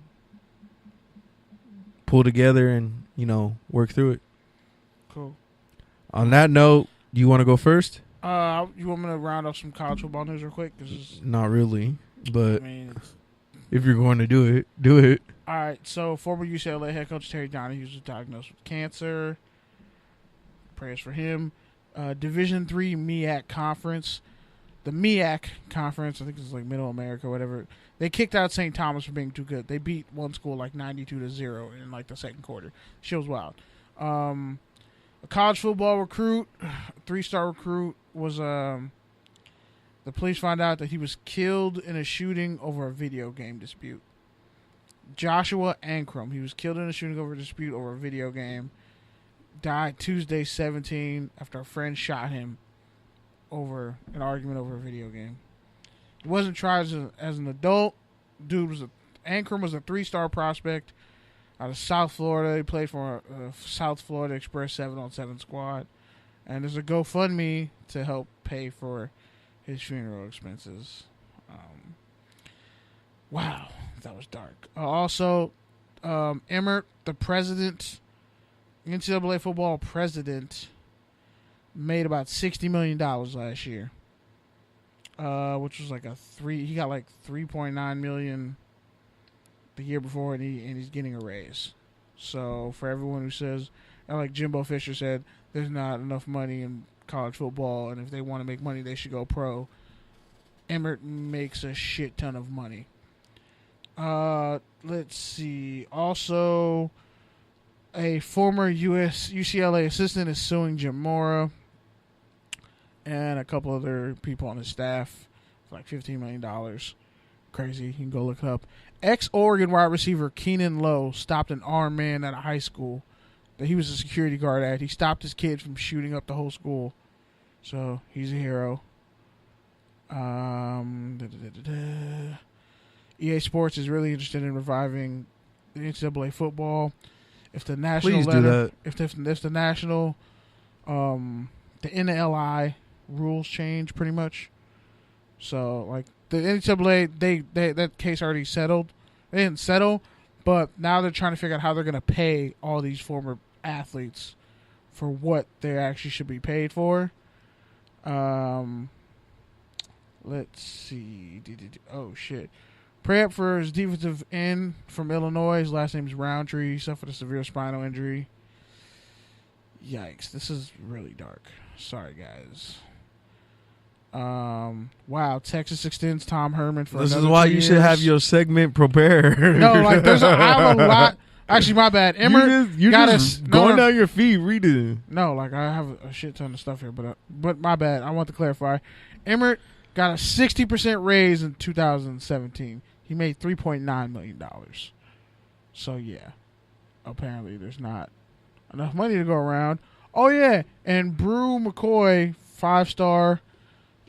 pull together and, work through it. Cool. On that note, do you want to go first? You want me to round up some college football news real quick? Not really, but if you're going to do it, do it. All right, so former UCLA head coach Terry Donahue was diagnosed with cancer. Prayers for him. Division III MEAC conference. The MEAC conference, I think it's like Middle America or whatever, they kicked out St. Thomas for being too good. They beat one school like 92-0 in like the second quarter. Shit was wild. A college football recruit, 3-star recruit, was the police found out that he was killed in a shooting over a video game dispute. Joshua Ankrum, he was killed in a shooting over a dispute over a video game. Died Tuesday 17 after a friend shot him over an argument over a video game. He wasn't tried as an adult. Ankrum was a 3-star prospect out of South Florida. He played for South Florida Express 7-on-7 squad. And there's a GoFundMe to help pay for his funeral expenses. Wow, that was dark. Also, Emmert, the president, NCAA football president, made about $60 million last year. Which was like he got like $3.9 million the year before, and he's getting a raise. So for everyone who says, like Jimbo Fisher said, there's not enough money in college football, and if they want to make money, they should go pro. Emmert makes a shit ton of money. Let's see. Also, a former UCLA assistant is suing Jim Mora and a couple other people on his staff for like $15 million. Crazy. You can go look it up. Ex-Oregon wide receiver Keenan Lowe stopped an armed man at a high school that he was a security guard at. He stopped his kid from shooting up the whole school. So, he's a hero. EA Sports is really interested in reviving the NCAA football. If the national if the national the NLI rules change pretty much. So like the NCAA they that case already settled. They didn't settle, but now they're trying to figure out how they're going to pay all these former athletes for what they actually should be paid for. Let's see. Oh shit. Pray up for his defensive end from Illinois. His last name is Roundtree. He suffered a severe spinal injury. Yikes. This is really dark. Sorry, guys. Wow. Texas extends Tom Herman for This another is why 2 you years. should have your segment prepared. No, like I have a lot. Actually, my bad. Emmert you're got just us going down your feet reading. No, like I have a shit ton of stuff here, but my bad. I want to clarify. Emmert got a 60% raise in 2017. He made $3.9 million. So, yeah. Apparently, there's not enough money to go around. Oh, yeah. And Brew McCoy, 5-star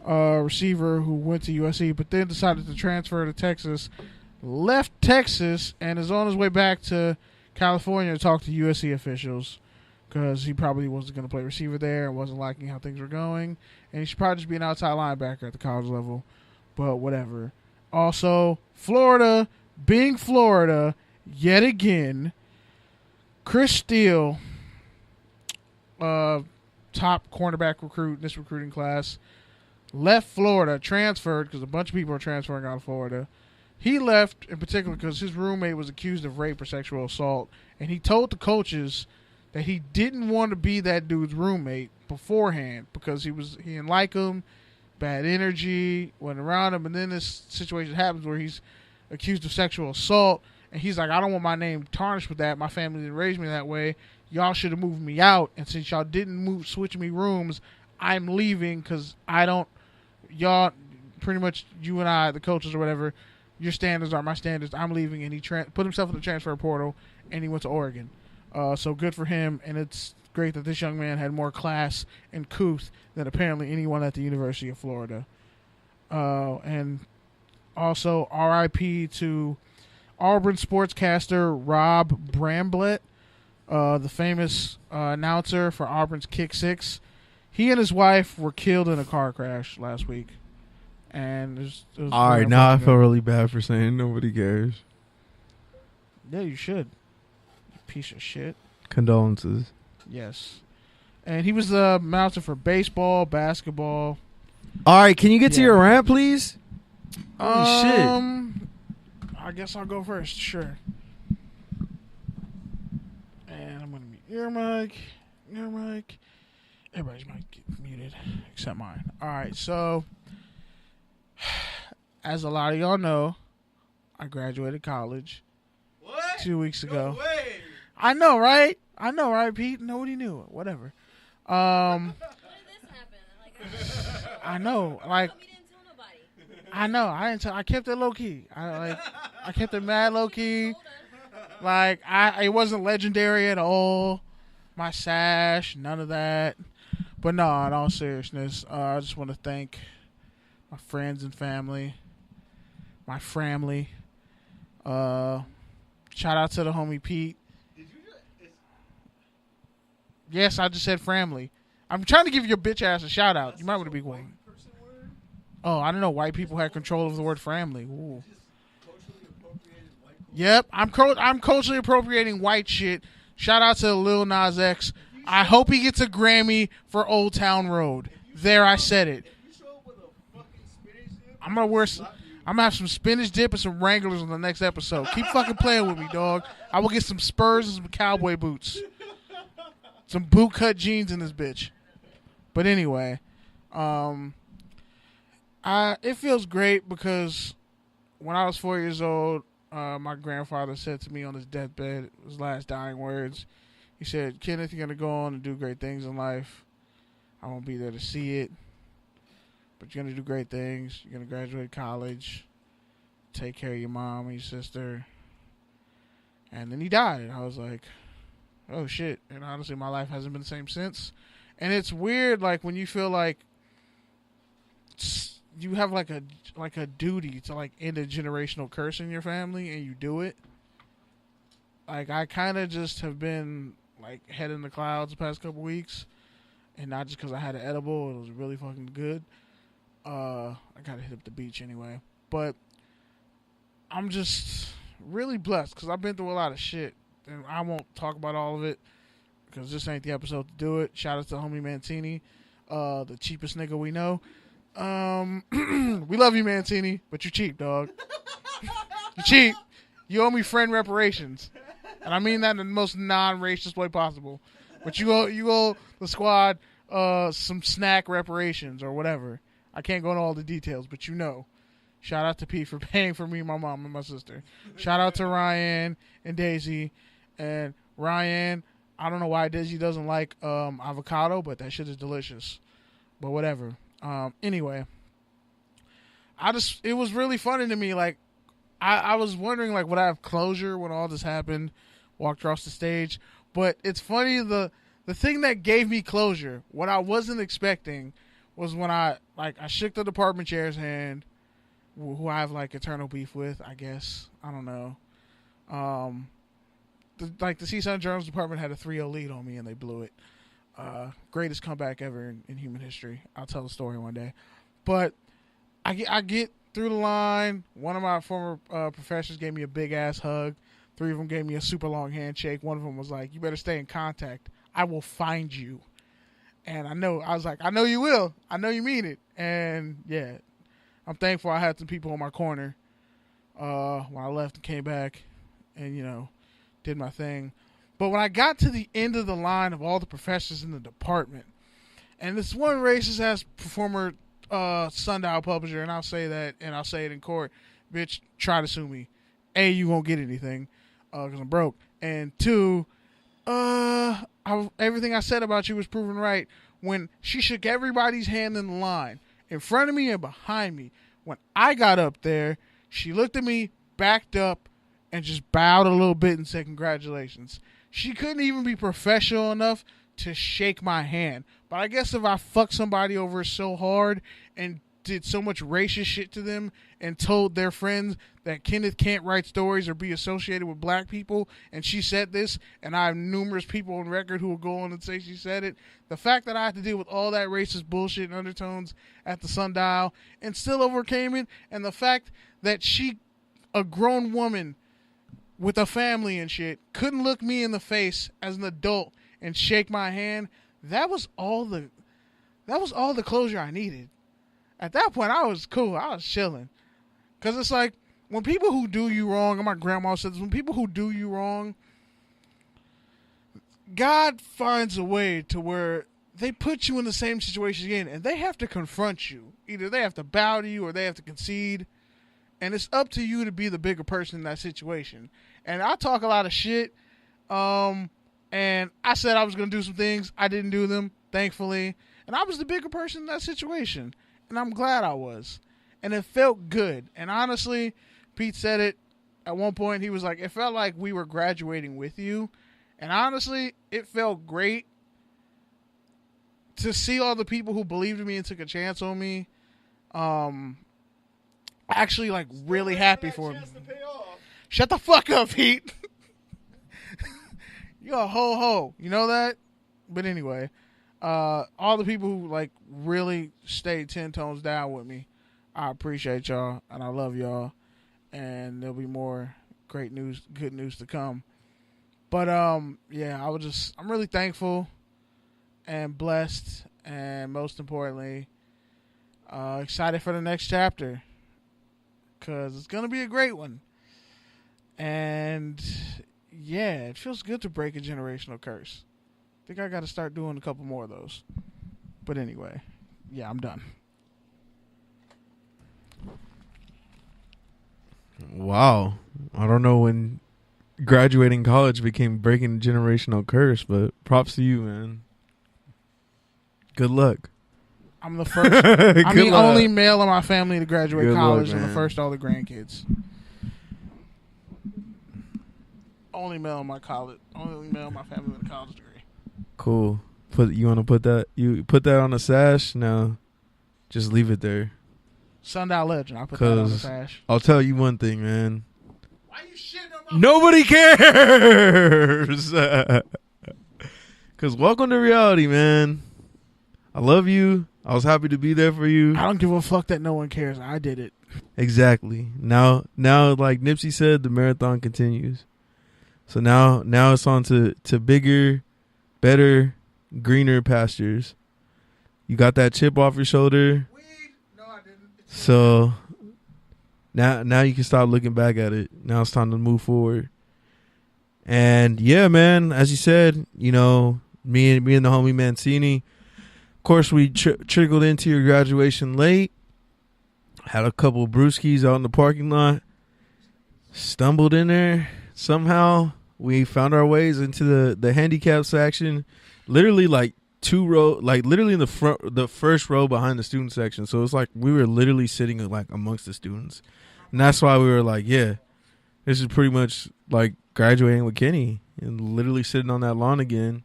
receiver who went to USC, but then decided to transfer to Texas, left Texas, and is on his way back to California to talk to USC officials because he probably wasn't going to play receiver there and wasn't liking how things were going. And he should probably just be an outside linebacker at the college level. But whatever. Also, Florida, being Florida, yet again, Chris Steele, top cornerback recruit in this recruiting class, left Florida, transferred because a bunch of people are transferring out of Florida. He left in particular because his roommate was accused of rape or sexual assault, and he told the coaches that he didn't want to be that dude's roommate beforehand because he didn't like him. Bad energy, went around him, and then this situation happens where he's accused of sexual assault, and he's like, I don't want my name tarnished with that. My family didn't raise me that way. Y'all should have moved me out, and since y'all didn't switch me rooms, I'm leaving because y'all, pretty much you and I, the coaches or whatever, your standards are my standards. I'm leaving, and he put himself in the transfer portal, and he went to Oregon. So good for him, and it's great that this young man had more class and couth than apparently anyone at the University of Florida. And also RIP to Auburn sportscaster Rob Bramblett, the famous announcer for Auburn's Kick 6. He and his wife were killed in a car crash last week. And it was all right, now I feel really bad for saying nobody cares. Yeah, you should. You piece of shit. Condolences. Yes. And he was the announcer for baseball, basketball. All right, can you get to your rant, please? Holy shit. I guess I'll go first. Sure. And I'm going to mute your mic. Everybody's mic get muted except mine. All right, so as a lot of y'all know, I graduated college 2 weeks ago. No way. I know, right? Pete? Nobody knew it. Whatever. When did this happen? I know. Like, you didn't tell nobody. I know. I didn't tell. I kept it low key. I kept it mad low key. Like, it wasn't legendary at all. My sash, none of that. But no, in all seriousness, I just want to thank my friends and family, my family. Shout out to the homie Pete. Yes, I just said family. I'm trying to give your bitch ass a shout out. You might want to be quiet. Oh, I don't know. White people had control of the word family. Ooh. Yep, I'm culturally appropriating white shit. Shout out to Lil Nas X. I hope he gets a Grammy for Old Town Road. There, I said it. I'm gonna have some spinach dip and some Wranglers on the next episode. Keep fucking playing with me, dog. I will get some Spurs and some cowboy boots. Some bootcut jeans in this bitch. But anyway, it feels great because when I was 4 years old, my grandfather said to me on his deathbed, his last dying words, he said, "Kenneth, you're going to go on and do great things in life. I won't be there to see it, but you're going to do great things. You're going to graduate college, take care of your mom and your sister." And then he died. And I was like, oh, shit. And honestly, my life hasn't been the same since. And it's weird, like, when you feel like you have, like a duty to, like, end a generational curse in your family, and you do it. Like, I kind of just have been, like, head in the clouds the past couple weeks. And not just because I had an edible. It was really fucking good. I got to hit up the beach anyway. But I'm just really blessed because I've been through a lot of shit. And I won't talk about all of it because this ain't the episode to do it. Shout out to homie Mancini, the cheapest nigga we know. We love you, Mancini, but you're cheap, dog. You're cheap. You owe me friend reparations. And I mean that in the most non-racist way possible. But you owe the squad some snack reparations or whatever. I can't go into all the details, but you know. Shout out to Pete for paying for me, my mom, and my sister. Shout out to Ryan and Daisy. And Ryan, I don't know why Daisy doesn't like avocado, but that shit is delicious. But whatever. Anyway, it was really funny to me. Like, I was wondering, like, would I have closure when all this happened? Walked across the stage. But it's funny, the thing that gave me closure, what I wasn't expecting, was when I shook the department chair's hand, who I have, like, eternal beef with, I guess. I don't know. The Seaside Journals department had a 3-0 lead on me, and they blew it. Greatest comeback ever in human history. I'll tell the story one day. But I get through the line. One of my former professors gave me a big-ass hug. 3 of them gave me a super long handshake. One of them was like, "You better stay in contact. I will find you." And I was like, "I know you will. I know you mean it." And, yeah, I'm thankful I had some people on my corner when I left and came back and, did my thing. But when I got to the end of the line of all the professors in the department, and this one racist-ass former Sundial publisher, and I'll say that, and I'll say it in court, bitch, try to sue me. A, you won't get anything because I'm broke. And 2, everything I said about you was proven right when she shook everybody's hand in the line, in front of me and behind me. When I got up there, she looked at me, backed up, and just bowed a little bit and said, "Congratulations." She couldn't even be professional enough to shake my hand. But I guess if I fucked somebody over so hard and did so much racist shit to them and told their friends that Kenneth can't write stories or be associated with black people, and she said this, and I have numerous people on record who will go on and say she said it, the fact that I had to deal with all that racist bullshit and undertones at the Sundial and still overcame it, and the fact that she, a grown woman with a family and shit, couldn't look me in the face as an adult and shake my hand, that was all the closure I needed. At that point, I was cool. I was chilling. Because it's like, when people who do you wrong, and my grandma said this, when people who do you wrong, God finds a way to where they put you in the same situation again, and they have to confront you. Either they have to bow to you or they have to concede. And it's up to you to be the bigger person in that situation. And I talk a lot of shit. And I said I was going to do some things. I didn't do them, thankfully. And I was the bigger person in that situation. And I'm glad I was. And it felt good. And honestly, Pete said it at one point. He was like, it felt like we were graduating with you. And honestly, it felt great to see all the people who believed in me and took a chance on me. Actually, like, really happy for me. Shut the fuck up, Pete. You're a ho-ho. You know that? But anyway, all the people who, like, really stayed 10 tones down with me, I appreciate y'all, and I love y'all. And there'll be more great news, good news to come. But, yeah, I'm really thankful and blessed, and most importantly, excited for the next chapter. Because it's going to be a great one. And, yeah, it feels good to break a generational curse. I think I got to start doing a couple more of those. But anyway, yeah, I'm done. Wow. I don't know when graduating college became breaking the generational curse, but props to you, man. Good luck. I'm the first. I'm the luck. only male in my family to graduate Good college, luck, and the man. first of all the grandkids. Only male in my college. Only male in my family with a college degree. Cool. You want to put that? You put that on a sash? No, just leave it there. Sundial Legend. I put that on the sash. I'll tell you one thing, man. Why you shitting on my Nobody cares. Because welcome to reality, man. I love you. I was happy to be there for you. I don't give a fuck that no one cares. I did it. Exactly. Now, like Nipsey said, the marathon continues. So now it's on to bigger, better, greener pastures. You got that chip off your shoulder. No, I didn't. So now you can stop looking back at it. Now it's time to move forward. And yeah, man, as you said, you know, me and the homie Mancini, of course, we trickled into your graduation late. Had a couple brewskis out in the parking lot. Stumbled in there. Somehow we found our ways into the handicap section. Literally like literally in the first row behind the student section. So it's like we were literally sitting like amongst the students. And that's why we were like, yeah, this is pretty much like graduating with Kenny and literally sitting on that lawn again,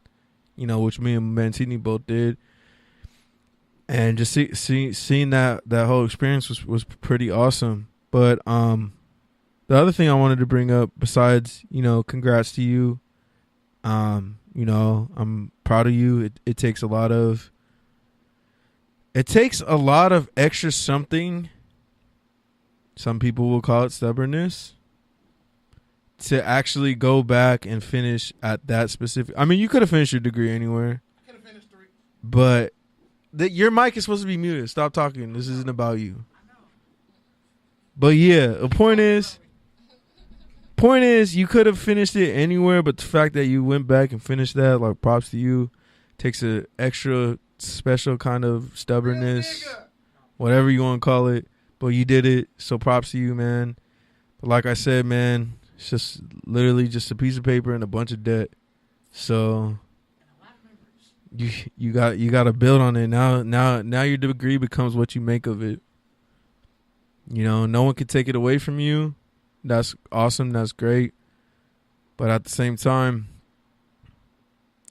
you know, which me and Mancini both did. And just seeing that whole experience was pretty awesome. But the other thing I wanted to bring up, besides, you know, congrats to you. You know, I'm proud of you. It takes a lot of extra something. Some people will call it stubbornness. To actually go back and finish at that specific. I mean, you could have finished your degree anywhere. I could have finished 3. But your mic is supposed to be muted. Stop talking. This isn't about you. But yeah, the point is, you could have finished it anywhere, but the fact that you went back and finished that, like, props to you. Takes an extra special kind of stubbornness, whatever you want to call it. But you did it, so props to you, man. But like I said, man, it's just literally just a piece of paper and a bunch of debt. So you got to build on it. Now your degree becomes what you make of it. You know, no one can take it away from you. That's awesome. That's great. But at the same time,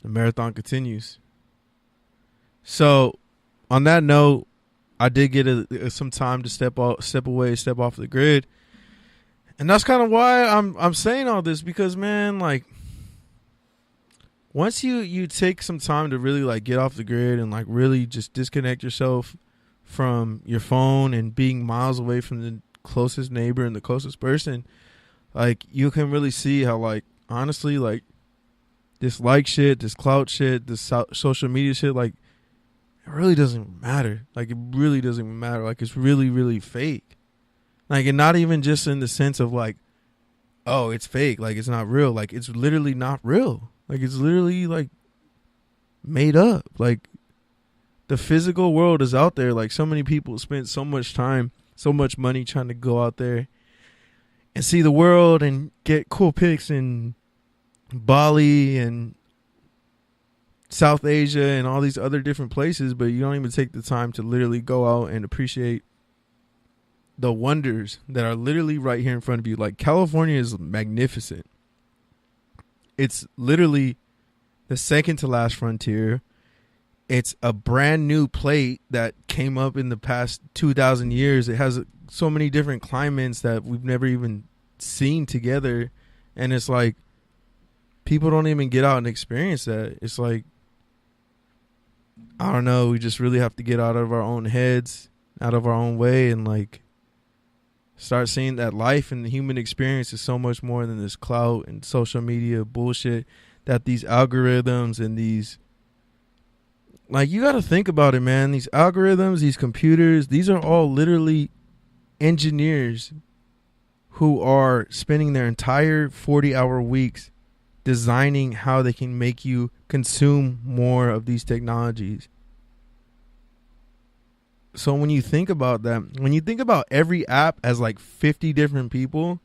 the marathon continues. So, on that note, I did get some time to step off the grid, and that's kind of why I'm saying all this, because, man, like, once you take some time to really like get off the grid and like really just disconnect yourself from your phone and being miles away from the closest neighbor and the closest person, like, you can really see how, like, honestly, like, this like shit, this clout shit, this social media shit, like, it really doesn't matter. Like, it really doesn't matter. Like, it's really, really fake. Like, and not even just in the sense of like, oh, it's fake, like, it's not real. Like, it's literally not real. Like, it's literally like made up. Like, the physical world is out there. Like, so many people spend so much time, so much money trying to go out there and see the world and get cool pics in Bali and South Asia and all these other different places, but you don't even take the time to literally go out and appreciate the wonders that are literally right here in front of you. Like, California is magnificent. It's literally the second to last frontier. It's a brand new plate that came up in the past 2,000 years. It has so many different climates that we've never even seen together. And it's like, people don't even get out and experience that. It's like, I don't know. We just really have to get out of our own heads, out of our own way, and like start seeing that life and the human experience is so much more than this clout and social media bullshit that these algorithms and these, like, you got to think about it, man. These algorithms, these computers, these are all literally engineers who are spending their entire 40-hour weeks designing how they can make you consume more of these technologies. So when you think about that, when you think about every app as like 50 different people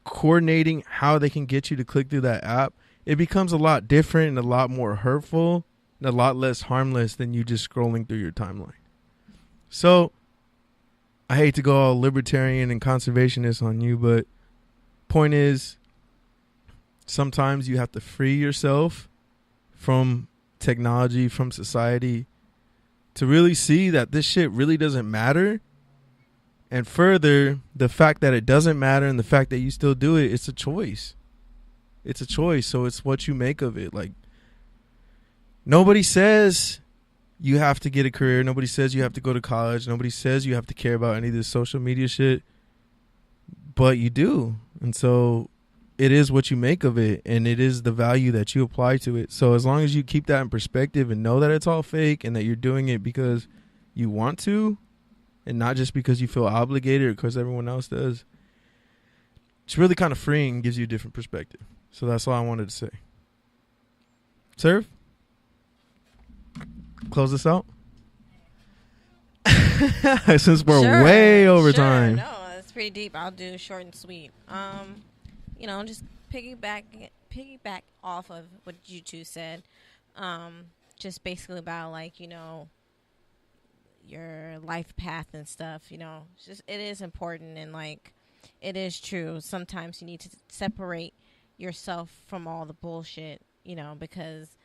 coordinating how they can get you to click through that app, it becomes a lot different and a lot more hurtful and a lot less harmless than you just scrolling through your timeline. So I hate to go all libertarian and conservationist on you, but point is, sometimes you have to free yourself from technology, from society, to really see that this shit really doesn't matter. And further, the fact that it doesn't matter and the fact that you still do it, it's a choice. It's a choice, so it's what you make of it. Like, nobody says you have to get a career. Nobody says you have to go to college. Nobody says you have to care about any of this social media shit. But you do. And so it is what you make of it, and it is the value that you apply to it. So as long as you keep that in perspective and know that it's all fake and that you're doing it because you want to and not just because you feel obligated or because everyone else does, it's really kind of freeing and gives you a different perspective. So that's all I wanted to say. Cerv? Close this out? Since we're way over time. No, it's pretty deep. I'll do short and sweet. Just piggyback off of what you two said. Just basically about your life path and stuff. Just it is important, and it is true. Sometimes you need to separate yourself from all the bullshit. Because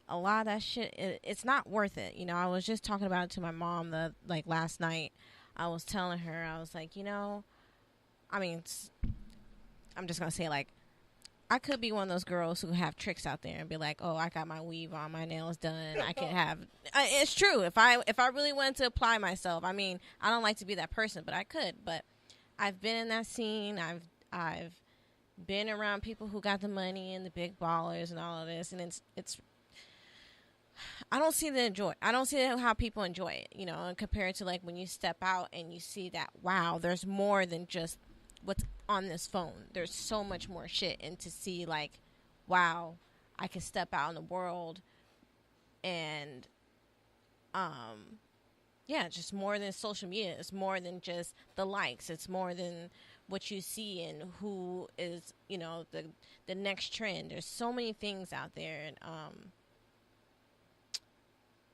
a lot of that shit, it's not worth it. I was just talking about it to my mom last night. I was telling her, I was like, I'm just going to say, I could be one of those girls who have tricks out there and be like, oh, I got my weave on, my nails done. I can have, it's true. If I really wanted to apply myself, I don't like to be that person, but I could. But I've been in that scene. I've been around people who got the money and the big ballers and all of this. And it's, I don't see how people enjoy it, compared to when you step out and you see that, wow, there's more than just what's on this phone. There's so much more shit, and to see wow, I can step out in the world and just more than social media. It's more than just the likes. It's more than what you see and who is the next trend. There's so many things out there, and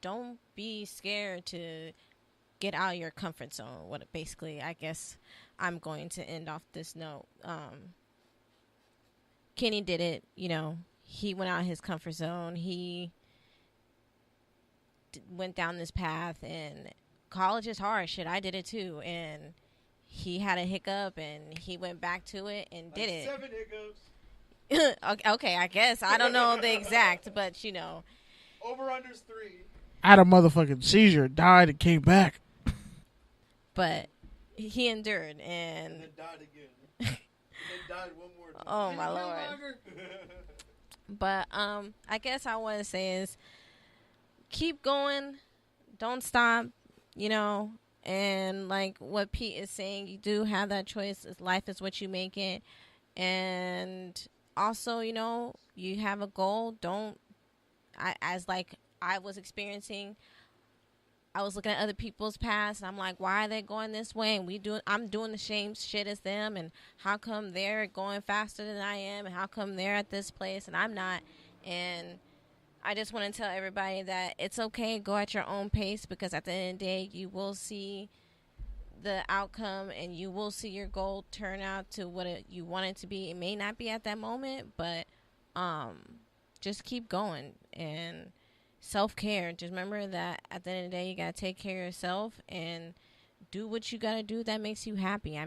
don't be scared to get out of your comfort zone. What basically, I guess I'm going to end off this note. Kenny did it. He went out of his comfort zone. He went down this path, and college is hard. Shit, I did it too. And he had a hiccup, and he went back to it and did it. 7 hiccups. Okay, I guess. I don't know the exact, but Over-under's 3. I had a motherfucking seizure, died, and came back. But he endured, and then died again. And then died one more time. Oh my Lord. But I guess I want to say is keep going, don't stop, and what Pete is saying, you do have that choice. Life is what you make it. And also, you have a goal. I was experiencing, I was looking at other people's past, and I'm like, why are they going this way? And I'm doing the same shit as them, and how come they're going faster than I am, and how come they're at this place and I'm not? And I just want to tell everybody that it's okay, go at your own pace, because at the end of the day, you will see the outcome, and you will see your goal turn out to what you want it to be. It may not be at that moment, but just keep going. And self-care, just remember that at the end of the day, you got to take care of yourself and do what you got to do that makes you happy.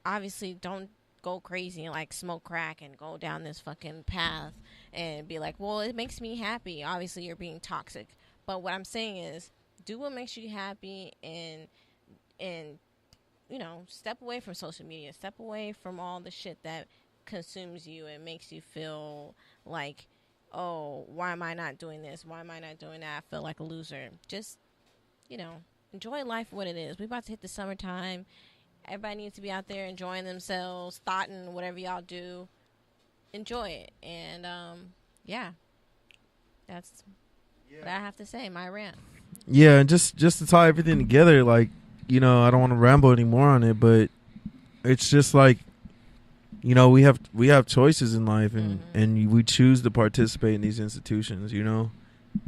Obviously, don't go crazy and smoke crack and go down this fucking path and be like, well, it makes me happy. Obviously, you're being toxic. But what I'm saying is, do what makes you happy, and step away from social media. Step away from all the shit that consumes you and makes you feel like, oh, why am I not doing this? Why am I not doing that? I feel like a loser. Just, enjoy life for what it is. We're about to hit the summertime. Everybody needs to be out there enjoying themselves, thoughting, whatever y'all do. Enjoy it. And, that's what I have to say, my rant. Yeah, and just to tie everything together, like, I don't want to ramble anymore on it, but it's just like, we have choices in life, and we choose to participate in these institutions,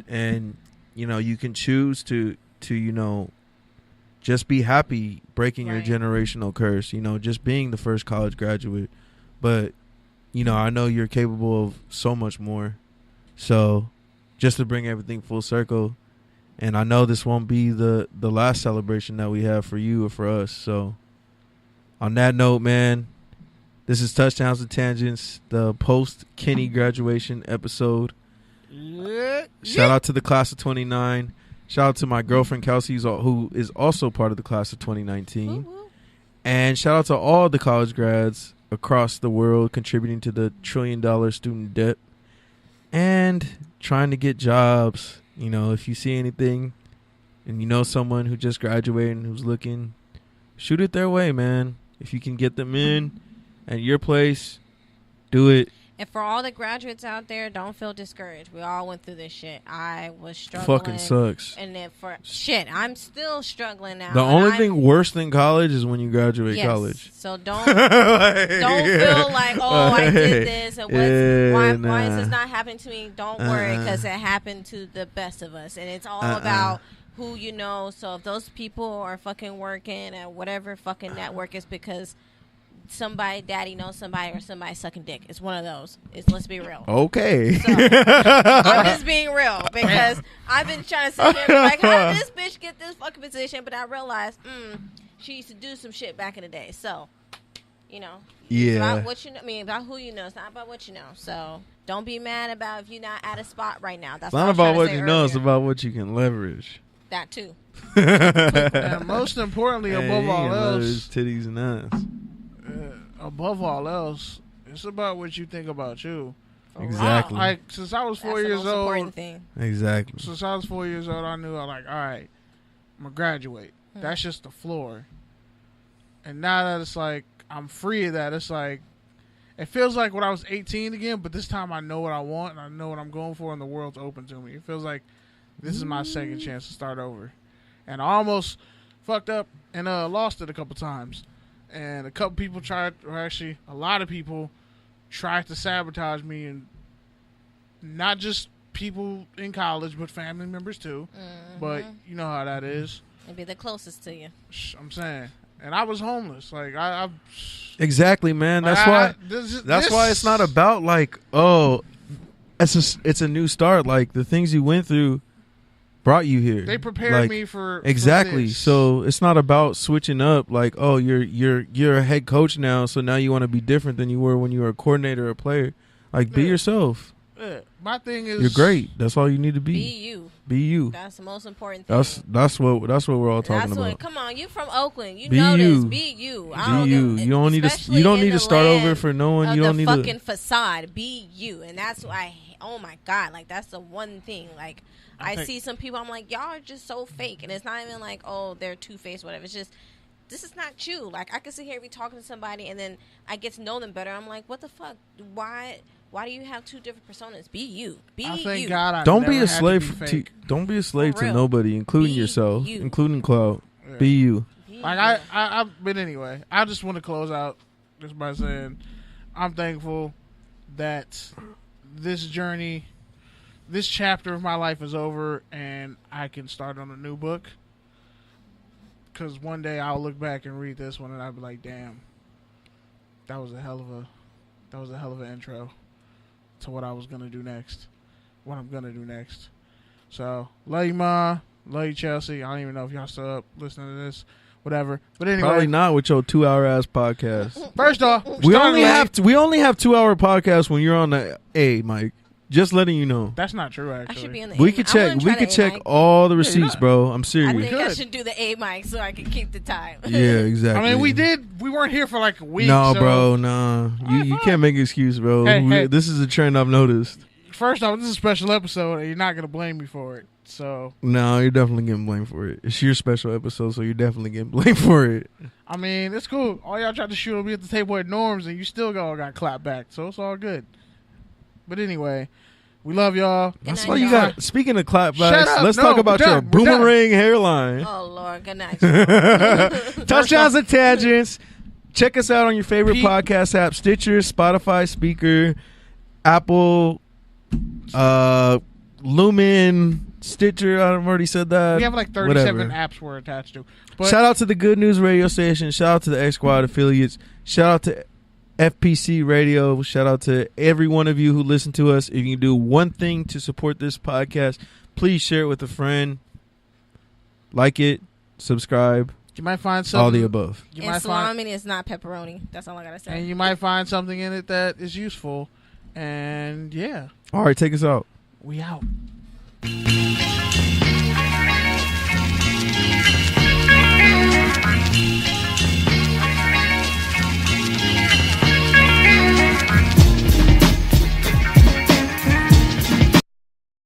and you can choose to just be happy breaking your generational curse, just being the first college graduate, but I know you're capable of so much more. So just to bring everything full circle, and I know this won't be the last celebration that we have for you or for us. So on that note, man, this is Touchdowns and Tangents, the post-Kenny graduation episode. Shout out to the class of 29. Shout out to my girlfriend, Kelsey, who is also part of the class of 2019. Woo-woo. And shout out to all the college grads across the world contributing to the $1 trillion student debt and trying to get jobs. If you see anything and you know someone who just graduated and who's looking, shoot it their way, man. If you can get them in at your place, do it. And for all the graduates out there, don't feel discouraged. We all went through this shit. I was struggling. Fucking sucks. And then I'm still struggling now. The only thing worse than college is when you graduate college. So don't feel like, I did this and why is this not happening to me? Don't worry, because it happened to the best of us, and it's all about who you know. So if those people are fucking working at whatever fucking network, it's because daddy knows somebody, or somebody sucking dick. It's one of those. Let's be real. Okay. So, I'm just being real, because I've been trying to sit here and be like, how did this bitch get this fucking position? But I realized, she used to do some shit back in the day. So, yeah, about what about who you know. It's not about what you know. So don't be mad about if you're not at a spot right now. That's it's not about what you know. It's about what you can leverage. That too. And most importantly, above all else, titties and ass. Above all else, it's about what you think about you. Exactly. Since I was 4 That's years the most old. important thing. Exactly. Since I was 4 years old, I knew all right, I'm gonna graduate. That's just the floor. And now that it's like I'm free of that, it's like it feels like when I was 18 again, but this time I know what I want and I know what I'm going for, and the world's open to me. It feels like this is my second chance to start over. And I almost fucked up and lost it a couple times. And a lot of people tried to sabotage me, and not just people in college, but family members too. Mm-hmm. But you know how that is. It'd be the closest to you. I'm saying. And I was homeless. Like exactly, man. That's why. That's why it's not about like, it's a new start. Like the things you went through brought you here. They prepared me for exactly. For this. So it's not about switching up. Like, you're a head coach now, so now you want to be different than you were when you were a coordinator or a player. Like, be yourself. Yeah. My thing is, you're great. That's all you need to be. Be you. Be you. That's the most important thing. That's what we're all talking about. Come on, you from Oakland. You be know you. this. Be you. Be you. You don't need to. You don't need to start over for no one. You don't need fucking facade. Be you, and that's why. Oh my God! Like that's the one thing. Like I see some people. I'm like, y'all are just so fake, and it's not even like, they're two-faced, whatever. It's just, this is not you. Like I can sit here and be talking to somebody, and then I get to know them better. I'm like, what the fuck? Why do you have two different personas? Be you. Be you. God don't be a slave. Don't be a slave to nobody, including yourself, including Cloud. Yeah. Be you. Like but anyway, I just want to close out just by saying I'm thankful that this journey, this chapter of my life is over, and I can start on a new book. Because one day I'll look back and read this one, and I'll be like, "Damn, that was a hell of an intro to what I was gonna do next, what I'm gonna do next." So, love you, Ma. Love you, Chelsea. I don't even know if y'all still up listening to this, whatever. But anyway, probably not with your 2-hour ass podcast. First off, we only have 2-hour podcasts when you're on the A mic. Just letting you know. That's not true. Actually, I should be in the we could check. We could check all the receipts, bro. I'm serious. I think I should do the A mic so I can keep the time. Yeah, exactly. I mean, we weren't here for like a week. No, bro, no. You can't make an excuse, bro. Hey. This is a trend I've noticed. First off, this is a special episode, and you're not gonna blame me for it. So no, you're definitely getting blamed for it. It's your special episode, so you're definitely getting blamed for it. I mean, it's cool. All y'all tried to shoot on me at the table at Norms, and you still got clapped back, so it's all good. But anyway, We love y'all. That's night, why you y'all. got. Speaking of clapbacks, Shut up. let's No, talk about we're your done. We're done. boomerang hairline. Oh Lord, good night. Touchdowns and tangents. Check us out on your favorite Pete. podcast app: Stitcher, Spotify, Speaker, Apple, Lumen, Stitcher. I've already said that. We have like 37 Whatever. apps we're attached to. But Shout out to the Good News radio station. Shout out to the X Squad affiliates. Shout out to FPC Radio. Shout out to every one of you who listen to us. If you can do one thing to support this podcast, please share it with a friend. Like it, subscribe, you might find something. all the above. You And might find, salami is not pepperoni. That's all I gotta say. and you might find something in it that is useful. And yeah, All right, take us out. we out.